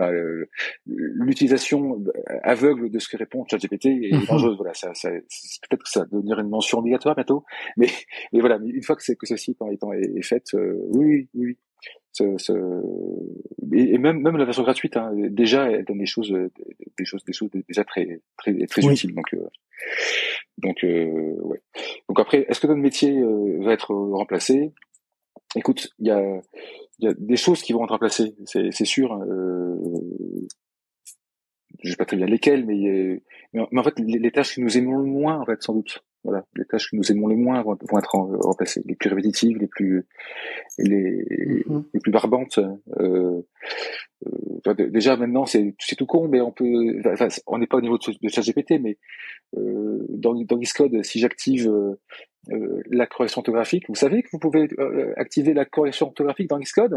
L'utilisation aveugle de ce que répond ChatGPT est dangereuse. Voilà, peut-être que ça va devenir une mention obligatoire bientôt. Mais voilà, une fois que ceci est faite, oui. Et même la version gratuite, hein, déjà elle donne des choses déjà très très très utiles. Donc Donc, ouais. Donc après, est-ce que notre métier va être remplacé? Écoute, il y a des choses qui vont être remplacées, c'est sûr. Je sais pas très bien lesquelles, mais en fait, les tâches que nous aimons le moins, en fait, sans doute. Voilà, les tâches que nous aimons le moins vont être remplacées. Les plus répétitives, les, Mhm. les plus barbantes. Déjà maintenant, c'est tout con, mais enfin, on n'est pas au niveau de ChatGPT, mais dans Xcode, si j'active la correction orthographique, vous savez que vous pouvez activer la correction orthographique dans Xcode,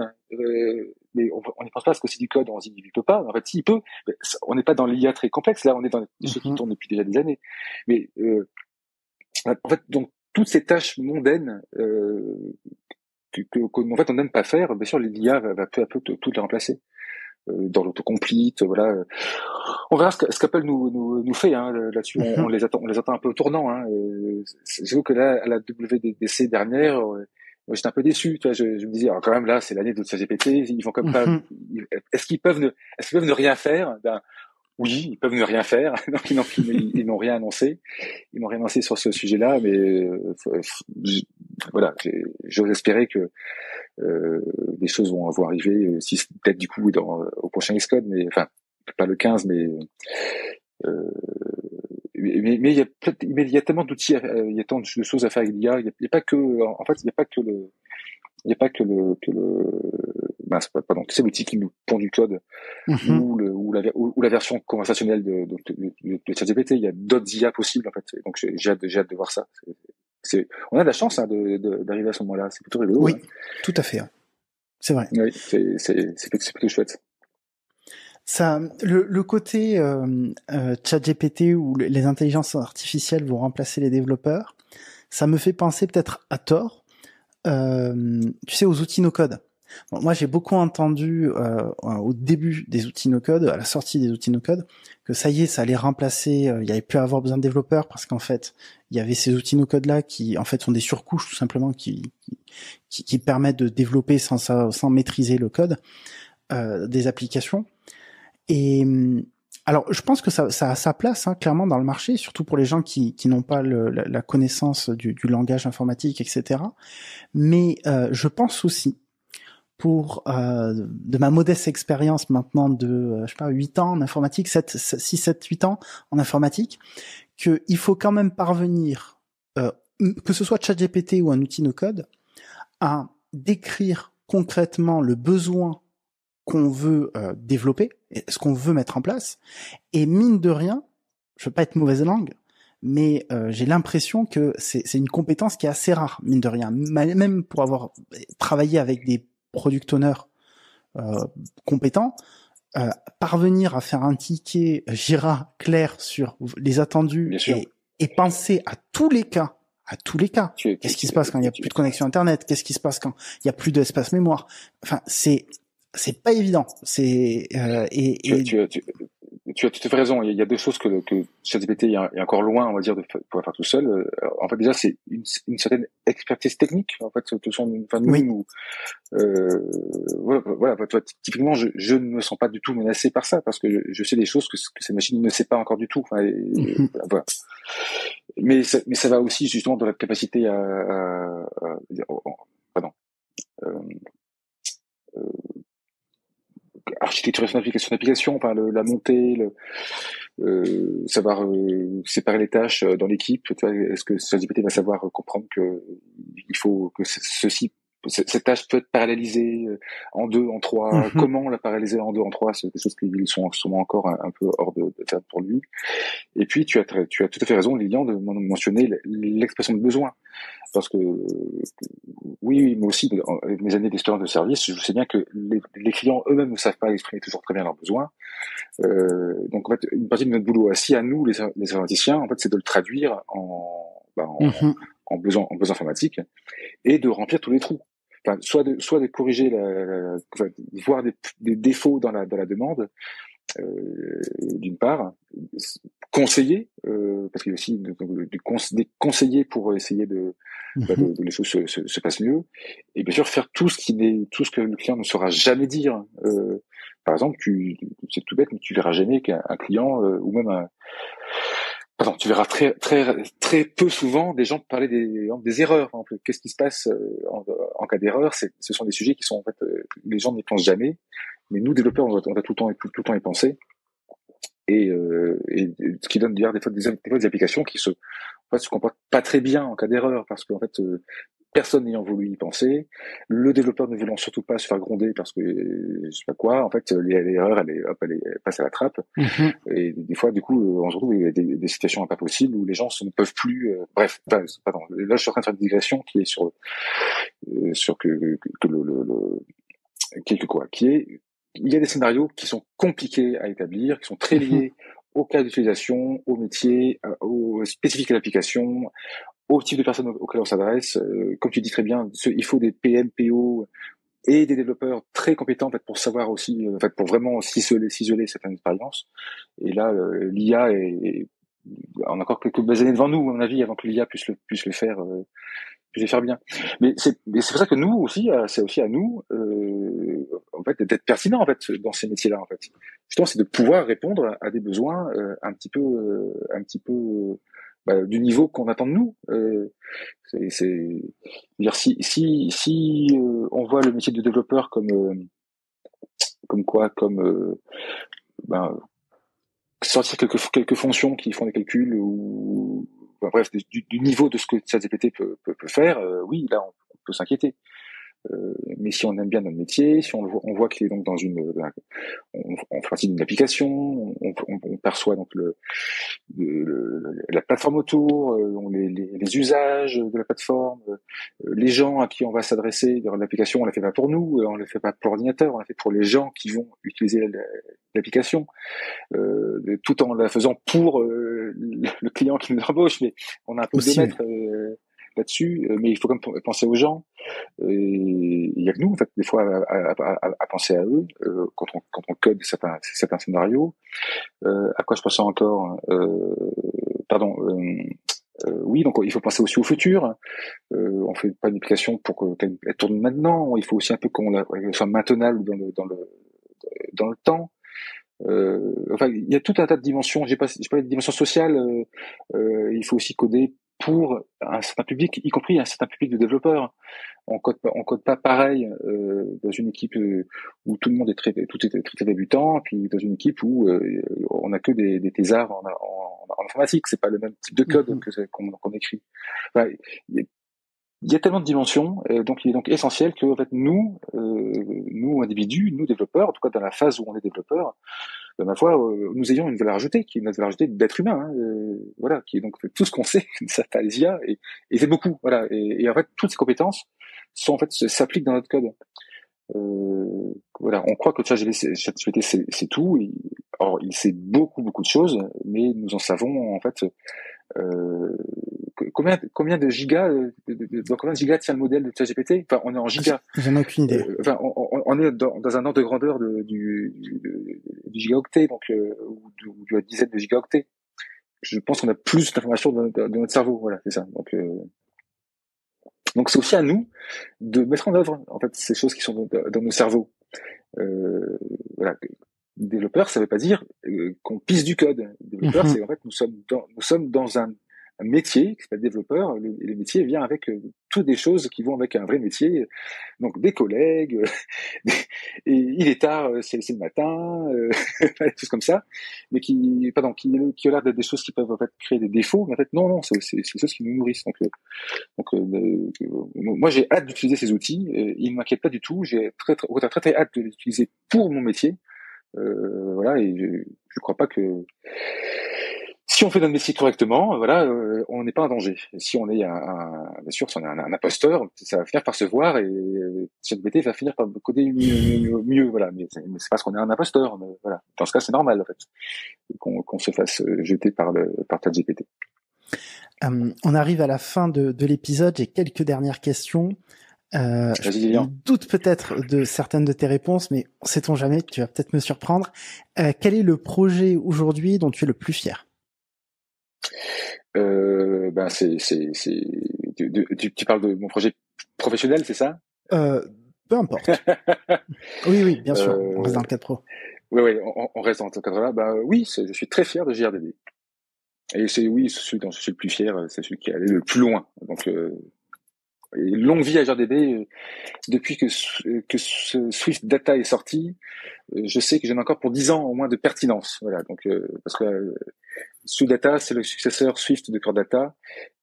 mais on n'y pense pas parce que c'est du code, on se dit il peut pas. En fait, s'il peut, mais on n'est pas dans l'IA très complexe, là, on est dans des choses qui Mhm. tournent depuis déjà des années. Mais en fait, donc toutes ces tâches mondaines qu'en fait on n'aime pas faire, bien sûr, l'IA va peu à peu toutes les remplacer. Dans l'autocomplete, voilà. On verra ce qu'Apple nous fait hein, là-dessus. Mhm. On les attend un peu au tournant. Hein. J'avoue que là, à la WWDC dernière, j'étais un peu déçu. Tu vois, je me disais, alors quand même là, c'est l'année de ChatGPT. Ils vont comme pas. Mhm. Est-ce qu'ils peuvent ne rien faire? Ben oui, ils peuvent ne rien faire. Donc ils n'ont rien annoncé. Ils n'ont rien annoncé sur ce sujet-là, mais voilà, j'ose espérer que des choses vont arriver, si peut-être du coup au prochain Xcode, mais enfin pas le 15, euh, mais il y a tellement d'outils, il y a tant de choses à faire avec l'IA. Il y a pas que, en fait, il n'y a pas que il y a pas que le, mince, pardon, tu sais l'outil qui nous pond du code Mhm. ou la version conversationnelle de ChatGPT. Il y a d'autres IA possibles en fait. Donc j'ai hâte de voir ça. On a de la chance hein, d'arriver à ce moment-là. C'est plutôt rigolo. Hein. Oui, tout à fait. C'est vrai. Oui, c'est plutôt chouette. Ça, le côté ChatGPT où les intelligences artificielles vont remplacer les développeurs, ça me fait penser peut-être à tort, tu sais, aux outils no-code. Bon, moi, j'ai beaucoup entendu au début des outils no-code, à la sortie des outils no-code, que ça y est, ça allait remplacer, il y avait plus à avoir besoin de développeurs parce qu'en fait, il y avait ces outils no-code là qui, en fait, sont des surcouches tout simplement qui permettent de développer sans maîtriser le code des applications. Et alors, je pense que ça a sa place hein, clairement dans le marché, surtout pour les gens qui n'ont pas la connaissance du langage informatique, etc. Mais je pense aussi, pour de ma modeste expérience maintenant de, je sais pas, 8 ans en informatique, 6, 7, 8 ans en informatique, qu'il faut quand même parvenir, que ce soit ChatGPT ou un outil no-code, à décrire concrètement le besoin qu'on veut développer, ce qu'on veut mettre en place. Et mine de rien, je veux pas être mauvaise langue, mais j'ai l'impression que c'est une compétence qui est assez rare, mine de rien. Même pour avoir travaillé avec des product owners compétents, parvenir à faire un ticket Jira clair sur les attendus Bien sûr. et penser à tous les cas, Tu, qu'est-ce qui tu, se passe quand il y a tu, plus de connexion internet, qu'est-ce qui se passe quand il y a plus d'espace mémoire. Enfin, c'est pas évident. C'est tu, tu, tu, tu as tout à fait raison. Il y a deux choses que ChatGPT est encore loin, on va dire, de pouvoir faire tout seul. En fait, déjà, c'est une certaine expertise technique. En fait, enfin, oui. nous, voilà. Toi, typiquement, je ne me sens pas du tout menacé par ça parce que je sais des choses que cette machine ne sait pas encore du tout. Enfin, Mhm. voilà. Mais ça va aussi justement dans la capacité pardon. Euh, architecture son application, enfin la montée, savoir séparer les tâches dans l'équipe. Tu vois, est-ce que ChatGPT va savoir comprendre que il faut que cette tâche peut être parallélisée en deux, en trois. Mhm. Comment la paralléliser en deux, en trois, c'est des choses qui sont sûrement encore un peu hors de table pour lui. Et puis tu as tout à fait raison, Lilian, de mentionner l'expression de besoin. Parce que oui, moi aussi, dans mes années d'expérience de service, je sais bien que les clients eux-mêmes ne savent pas exprimer toujours très bien leurs besoins. Donc en fait, une partie de notre boulot assis à nous, les informaticiens, en fait, c'est de le traduire Mhm. en besoin informatique et de remplir tous les trous. Enfin, soit de corriger enfin, voir des défauts dans la demande, d'une part, conseiller, parce qu'il y a aussi des conseillers pour essayer Mhm. de les choses se passent mieux, et bien sûr faire tout ce que le client ne saura jamais dire. Par exemple, c'est tout bête, mais tu verras jamais qu'un client ou même pardon, tu verras très peu souvent des gens parler des erreurs. En fait. Qu'est-ce qui se passe en cas d'erreur? Ce sont des sujets qui sont en fait les gens n'y pensent jamais, mais nous développeurs on doit tout le temps y penser. Et ce qui donne d'ailleurs des fois des applications qui se comportent pas très bien en cas d'erreur parce qu'en fait personne n'ayant voulu y penser, le développeur ne voulant surtout pas se faire gronder parce que je sais pas quoi, en fait l'erreur elle passe à la trappe. Mhm. Et des fois du coup on se retrouve avec des situations pas possibles où les gens ne peuvent plus bref, pardon, là je suis en train de faire une digression qui est sur qui est il y a des scénarios qui sont compliqués à établir, qui sont très liés au cas d'utilisation, au métier, aux spécifiques de l'application, au type de personnes auxquelles on s'adresse. Comme tu dis très bien, il faut des PM, PO et des développeurs très compétents en fait, pour savoir aussi, en fait, pour vraiment ciseler certaines expériences. Et là, l'IA on a encore quelques belles années devant nous, à mon avis, avant que l'IA puisse le faire. Je vais faire bien. Mais c'est pour ça que nous aussi, c'est aussi à nous, en fait, d'être pertinent en fait dans ces métiers-là en fait. Justement, c'est de pouvoir répondre à des besoins un petit peu du niveau qu'on attend de nous. Dire si on voit le métier de développeur comme quoi, ben, sortir quelques fonctions qui font des calculs ou bref du niveau de ce que ChatGPT peut faire, oui là on peut s'inquiéter. Mais si on aime bien notre métier, si on voit qu'il est donc dans on fait partie d'une application, on perçoit donc la plateforme autour, les usages de la plateforme, les gens à qui on va s'adresser. L'application, on la fait pas pour nous, on la fait pas pour l'ordinateur, on la fait pour les gens qui vont utiliser l'application, tout en la faisant pour le client qui nous embauche. Mais on a un peu de maître là-dessus, mais il faut quand même penser aux gens. Il y a que nous, en fait, des fois, à penser à eux quand on code certains scénarios. À quoi je pensais encore Pardon. Oui, donc il faut penser aussi au futur. On fait pas une application pour qu'elle tourne maintenant. Il faut aussi un peu qu'elle soit maintenable dans le temps. Enfin, il y a tout un tas de dimensions. J'ai pas de dimension sociale. Il faut aussi coder pour un certain public, y compris un certain public de développeurs. On code pas pareil dans une équipe où tout le monde tout est très débutant, puis dans une équipe où on a que des thésards en informatique. C'est pas le même type de code qu'on écrit. Enfin, il y a tellement de dimensions, donc il est donc essentiel que en fait nous individus, nous développeurs, en tout cas dans la phase où on est développeur, ma foi, nous ayons une valeur ajoutée, qui est une valeur ajoutée d'être humain, hein, voilà, qui est donc tout ce qu'on sait, ça fait les IA, et c'est beaucoup, voilà, et en fait toutes ces compétences s'appliquent dans notre code. Voilà, on croit que ChatGPT c'est tout, or il sait beaucoup de choses, mais nous en savons en fait combien de gigas, dans combien de gigas tient le modèle de ChatGPT? Enfin, on est en gigas. J'en ai aucune idée. Enfin, on est dans un ordre de grandeur du gigaoctet, donc ou de la dizaine de gigaoctets. Je pense qu'on a plus d'informations dans notre cerveau, voilà, c'est ça. Donc c'est aussi à nous de mettre en œuvre en fait ces choses qui sont dans nos cerveaux. Voilà. Développeur, ça veut pas dire qu'on pisse du code. Développeur, c'est en fait nous sommes dans un métier qui s'appelle développeur. Le métier vient avec toutes des choses qui vont avec un vrai métier. Donc des collègues, et il est tard, c'est le matin, des choses comme ça, mais qui a l'air d'être des choses qui peuvent en fait créer des défauts, mais en fait non, c'est des choses qui nous nourrissent. Moi j'ai hâte d'utiliser ces outils, ils ne m'inquiètent pas du tout, j'ai très hâte de les utiliser pour mon métier. Voilà, et je crois pas que si on fait notre métier correctement, voilà, on n'est pas en danger. Si on est bien sûr, si on est un imposteur, ça va finir par se voir et ChatGPT va finir par coder mieux, voilà. Mais c'est parce qu'on est un imposteur, mais voilà. Dans ce cas, c'est normal en fait qu'on se fasse jeter par ChatGPT. On arrive à la fin de l'épisode. J'ai quelques dernières questions. Je doute peut-être de certaines de tes réponses, mais sait-on jamais, tu vas peut-être me surprendre. Quel est le projet aujourd'hui dont tu es le plus fier? Tu parles de mon projet professionnel, c'est ça? Peu importe. Oui, bien sûr. On reste dans le cadre pro. Oui, on reste dans ce cadre-là. Oui, je suis très fier de JRDD. Et oui, celui dont je suis le plus fier, c'est celui qui est allé le plus loin. Donc, et longue vie à GRDB. Depuis que ce Swift Data est sorti, je sais que j'en ai encore pour 10 ans au moins de pertinence. Voilà. Donc, parce que Swift Data, c'est le successeur Swift de Core Data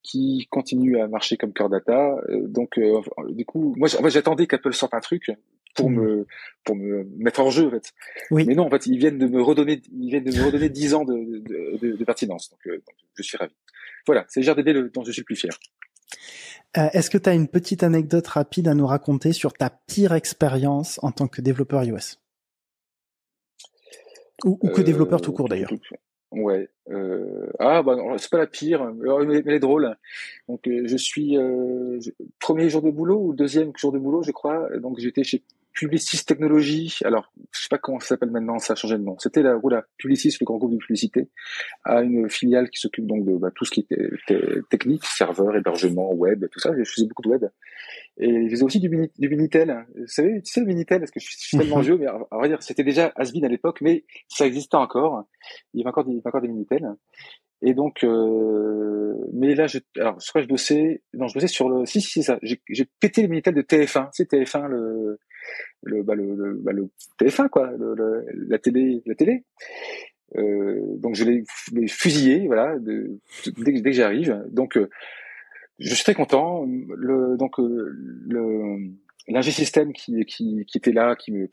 qui continue à marcher comme Core Data. Donc, du coup, moi, en fait, j'attendais qu'Apple sorte un truc pour me mettre hors jeu, en fait. Oui. Mais non, en fait, ils viennent de me redonner 10 ans de pertinence. Donc, je suis ravi. Voilà, c'est GRDB dont je suis le plus fier. Est-ce que tu as une petite anecdote rapide à nous raconter sur ta pire expérience en tant que développeur iOS? Ou que développeur tout court d'ailleurs. Ouais. C'est pas la pire, mais elle est drôle. Donc je suis premier jour de boulot ou deuxième jour de boulot, je crois. Donc j'étais chez Publicis Technologies. Alors je sais pas comment ça s'appelle maintenant, ça a changé de nom. C'était la Publicis, le grand groupe de publicité, a une filiale qui s'occupe donc de tout ce qui était technique, serveur, hébergement, web, tout ça. Je faisais beaucoup de web. Et il faisait aussi du Minitel. Vous savez, tu sais le Minitel, parce que je suis tellement vieux, mais à vrai dire, c'était déjà has-been à l'époque, mais ça existait encore. Il y avait encore des Minitel. Et donc, mais là, alors, je crois que je bossais sur si, c'est ça. J'ai pété le Minitel de TF1. Tu sais, TF1, le TF1, quoi, la télé. Donc, je l'ai fusillé, voilà, dès que j'arrive. Donc, je suis très content. L'ingé système qui était là, qui me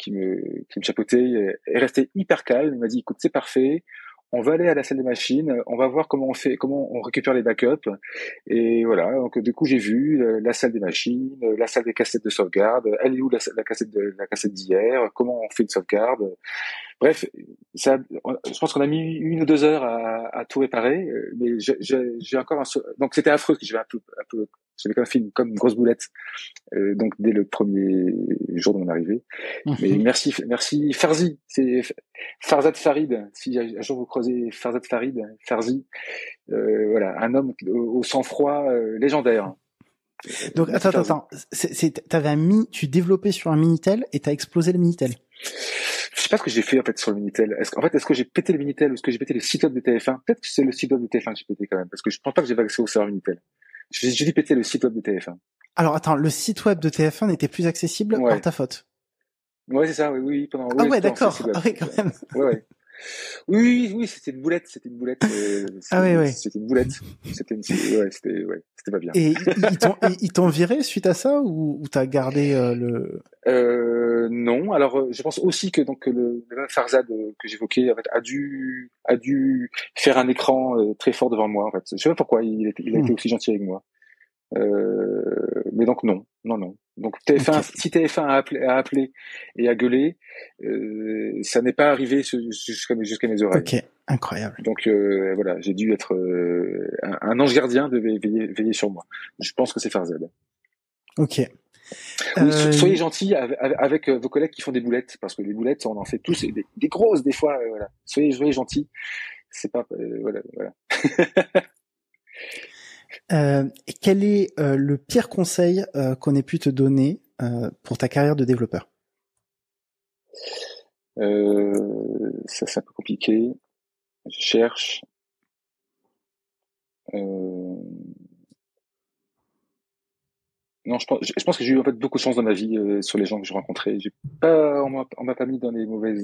chapeautait, est resté hyper calme. Il m'a dit, écoute, c'est parfait. On va aller à la salle des machines. On va voir comment on récupère les backups. Et voilà. Donc, du coup, j'ai vu la salle des machines, la salle des cassettes de sauvegarde. Elle est où la cassette d'hier? Comment on fait une sauvegarde? Bref, je pense qu'on a mis 1 ou 2 heures à tout réparer, mais j'ai encore donc c'était affreux, parce que j'avais comme film comme une grosse boulette, donc dès le premier jour de mon arrivée. Mais merci Farzi, c'est Farzad Farid. Si un jour vous croisez Farzad Farid, Farzi, voilà, un homme au sang-froid légendaire. Donc attends, tu développais sur un Minitel et t'as explosé le Minitel. Je sais pas ce que j'ai fait en fait sur le Minitel. Est-ce que j'ai pété le Minitel ou est-ce que j'ai pété le site web de TF1? Peut-être que c'est le site web de TF1 que j'ai pété quand même, parce que je pense pas que j'avais accès au serveur Minitel. J'ai dû péter le site web de TF1. Alors attends, le site web de TF1 n'était plus accessible par ta faute. Ouais, c'est ça, oui, d'accord. Ah oui, quand même. Ouais. Oui, c'était une boulette. C'était une boulette. C'était pas bien. Et ils t'ont viré suite à ça ou t'as gardé le... Non. Alors, je pense aussi que le Farzad que j'évoquais en fait, a dû faire un écran très fort devant moi. En fait, je sais pas pourquoi il a été aussi gentil avec moi. Mais donc non. Donc TF1, okay. Si TF1 a appelé et a gueulé, ça n'est pas arrivé jusqu'à mes oreilles. Ok, incroyable. Donc voilà, j'ai dû être un ange gardien de veiller sur moi. Je pense que c'est Farzad. Ok. Oui, soyez gentils avec vos collègues qui font des boulettes, parce que les boulettes, on en fait tous, des grosses des fois. Voilà. Soyez gentils. C'est pas voilà. Quel est le pire conseil qu'on ait pu te donner pour ta carrière de développeur? Ça c'est un peu compliqué. Je cherche. Non, je pense que j'ai eu en fait beaucoup de chance dans ma vie sur les gens que j'ai rencontrés. On m'a pas mis dans des mauvais.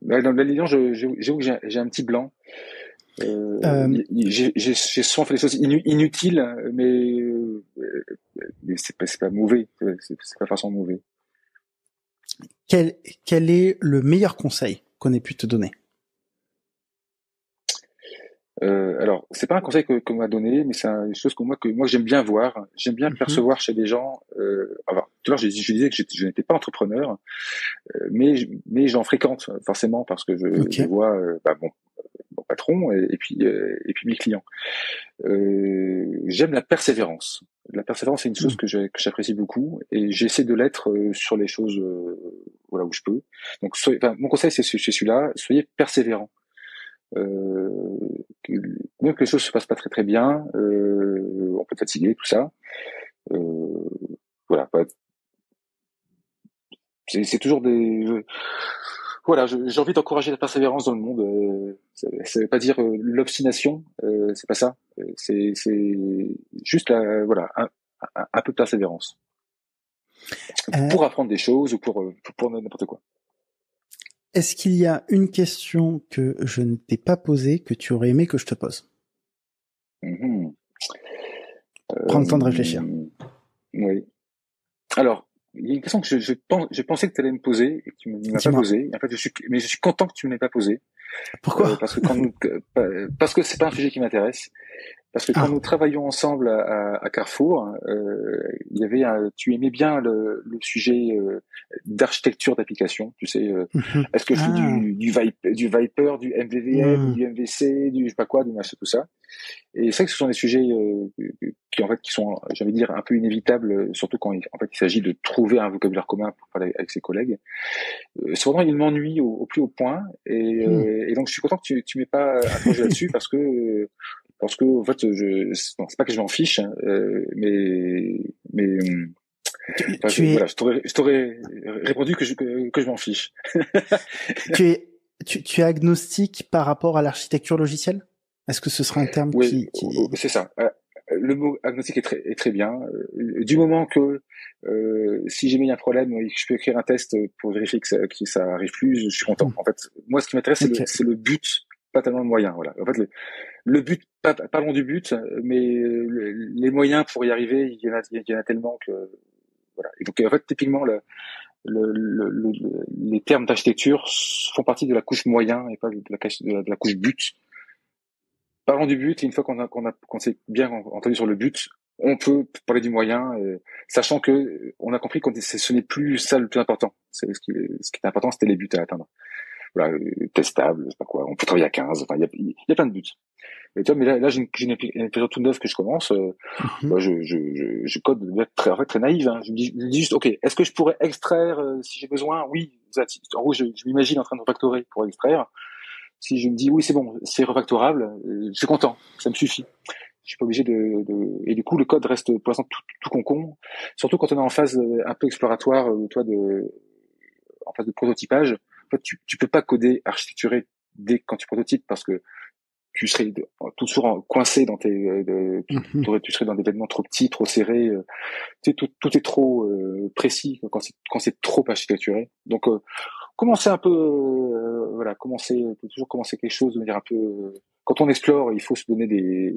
Dans les gens, j'avoue que j'ai un petit blanc. J'ai souvent fait des choses inutiles, mais c'est pas mauvais. C'est pas forcément mauvais. Quel est le meilleur conseil qu'on ait pu te donner? Alors, c'est pas un conseil qu'on m'a donné, mais c'est une chose que moi j'aime bien voir. J'aime bien percevoir chez des gens. Alors, tout à l'heure, je disais que je n'étais pas entrepreneur, mais j'en fréquente forcément parce que je vois mon patron et puis mes clients. J'aime la persévérance. La persévérance, c'est une chose que j'apprécie beaucoup et j'essaie de l'être sur les choses voilà où je peux. Donc, mon conseil, c'est celui-là. Soyez persévérant. Même que les choses se passent pas très très bien, on peut être fatigué, tout ça. Voilà. C'est toujours des. voilà, j'ai envie d'encourager la persévérance dans le monde. Ça veut pas dire l'obstination, c'est pas ça. C'est juste voilà, un peu de persévérance pour apprendre des choses ou pour n'importe quoi. Est-ce qu'il y a une question que je ne t'ai pas posée que tu aurais aimé que je te pose? Prends le temps de réfléchir. Oui. Alors, il y a une question que je pensais que tu allais me poser et que tu ne m'as pas posée. En fait, je suis content que tu ne l'aies pas posée. Pourquoi? Parce que c'est pas un sujet qui m'intéresse. Parce que quand nous travaillions ensemble à Carrefour, il y avait tu aimais bien le sujet d'architecture d'application. Tu sais, est-ce que je fais du Viper, du MVVM, du MVC, du je sais pas quoi, du machin, tout ça. Et c'est vrai que ce sont des sujets qui en fait qui sont, j'allais dire, un peu inévitables, surtout quand il s'agit de trouver un vocabulaire commun pour parler avec ses collègues. Cependant, il m'ennuie au plus haut point, et donc je suis content que tu m'aies pas interrogé là-dessus parce que en fait c'est pas que je m'en fiche, hein, mais voilà, je t'aurais répondu que je m'en fiche. tu es agnostique par rapport à l'architecture logicielle? Est-ce que ce sera un terme qui... C'est ça. Le mot agnostique est très bien. Du moment que si j'ai mis un problème, je peux écrire un test pour vérifier que ça arrive plus, je suis content. En fait, moi, ce qui m'intéresse, c'est le but, pas tellement le moyen. Voilà. En fait, le but, parlons du but, mais les moyens pour y arriver, il y en a tellement que voilà. Et donc, en fait, typiquement, les termes d'architecture font partie de la couche moyen et pas de la couche but. Parlons du but, et une fois qu'on s'est bien entendu sur le but, on peut parler du moyen, sachant que on a compris que ce n'est plus ça le plus important. Ce qui était important, c'était les buts à atteindre. Voilà, testable, je sais pas quoi. On peut travailler à 15. Enfin, il y a plein de buts. Et tu vois, mais là, j'ai une application toute neuve que je commence. Je code très très naïve. Hein. Je me dis juste, ok, est-ce que je pourrais extraire si j'ai besoin? Oui. En gros, je m'imagine en train de refactorer pour extraire. Si je me dis oui, c'est bon, c'est refactorable, je suis content, ça me suffit. Je suis pas obligé et du coup le code reste pour l'instant tout concon, surtout quand on est en phase un peu exploratoire, en phase de prototypage. En fait, tu peux pas coder architecturé quand tu prototypes parce que tu serais toujours coincé dans tu serais dans des événements trop petits, trop serrés. Tout est trop précis quand c'est trop architecturé. Donc commencer un peu, toujours commencer quelque chose de manière un peu. Quand on explore, il faut se donner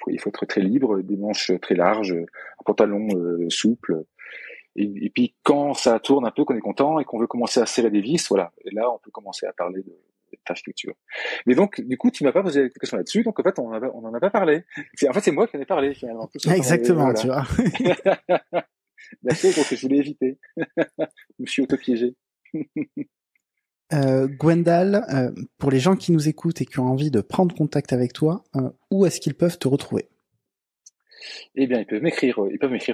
il faut être très libre, des manches très larges, un pantalon souple. Et puis quand ça tourne un peu, qu'on est content et qu'on veut commencer à serrer des vis, voilà. Et là, on peut commencer à parler d'architecture. Mais donc, du coup, tu m'as pas posé la question là-dessus, donc en fait, on en a pas parlé. C'est moi qui en ai parlé finalement. Exactement, tu vois. Merci, donc je voulais éviter. Je me suis auto-piégé. Gwendal, pour les gens qui nous écoutent et qui ont envie de prendre contact avec toi, où est-ce qu'ils peuvent te retrouver? Eh bien, ils peuvent m'écrire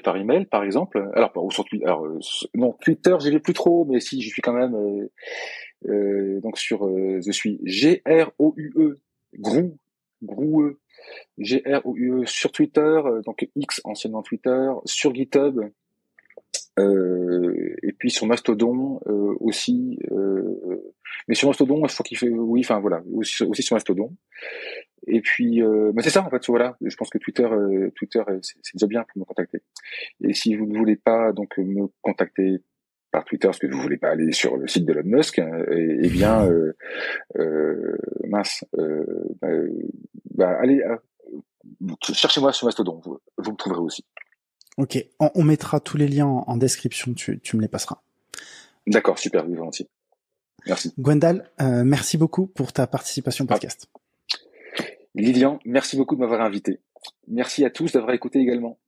par email, par exemple. Alors, ou sur Twitter. Non, Twitter, j'y vais plus trop, mais si, je suis quand même. Donc je suis GROUE, Groue, GROUE sur Twitter, donc X anciennement Twitter, sur GitHub. Et puis sur Mastodon aussi, mais sur Mastodon, je crois qu'il fait, oui, enfin voilà, aussi sur Mastodon. Et puis, c'est ça en fait, voilà. Je pense que Twitter, c'est déjà bien pour me contacter. Et si vous ne voulez pas donc me contacter par Twitter, parce que vous ne voulez pas aller sur le site d'Elon Musk, eh bien, allez, cherchez-moi sur Mastodon, vous me trouverez aussi. Ok, on mettra tous les liens en description, tu me les passeras. D'accord, super, oui, volontiers. Merci. Gwendal, merci beaucoup pour ta participation au podcast. Lilian, merci beaucoup de m'avoir invité. Merci à tous d'avoir écouté également.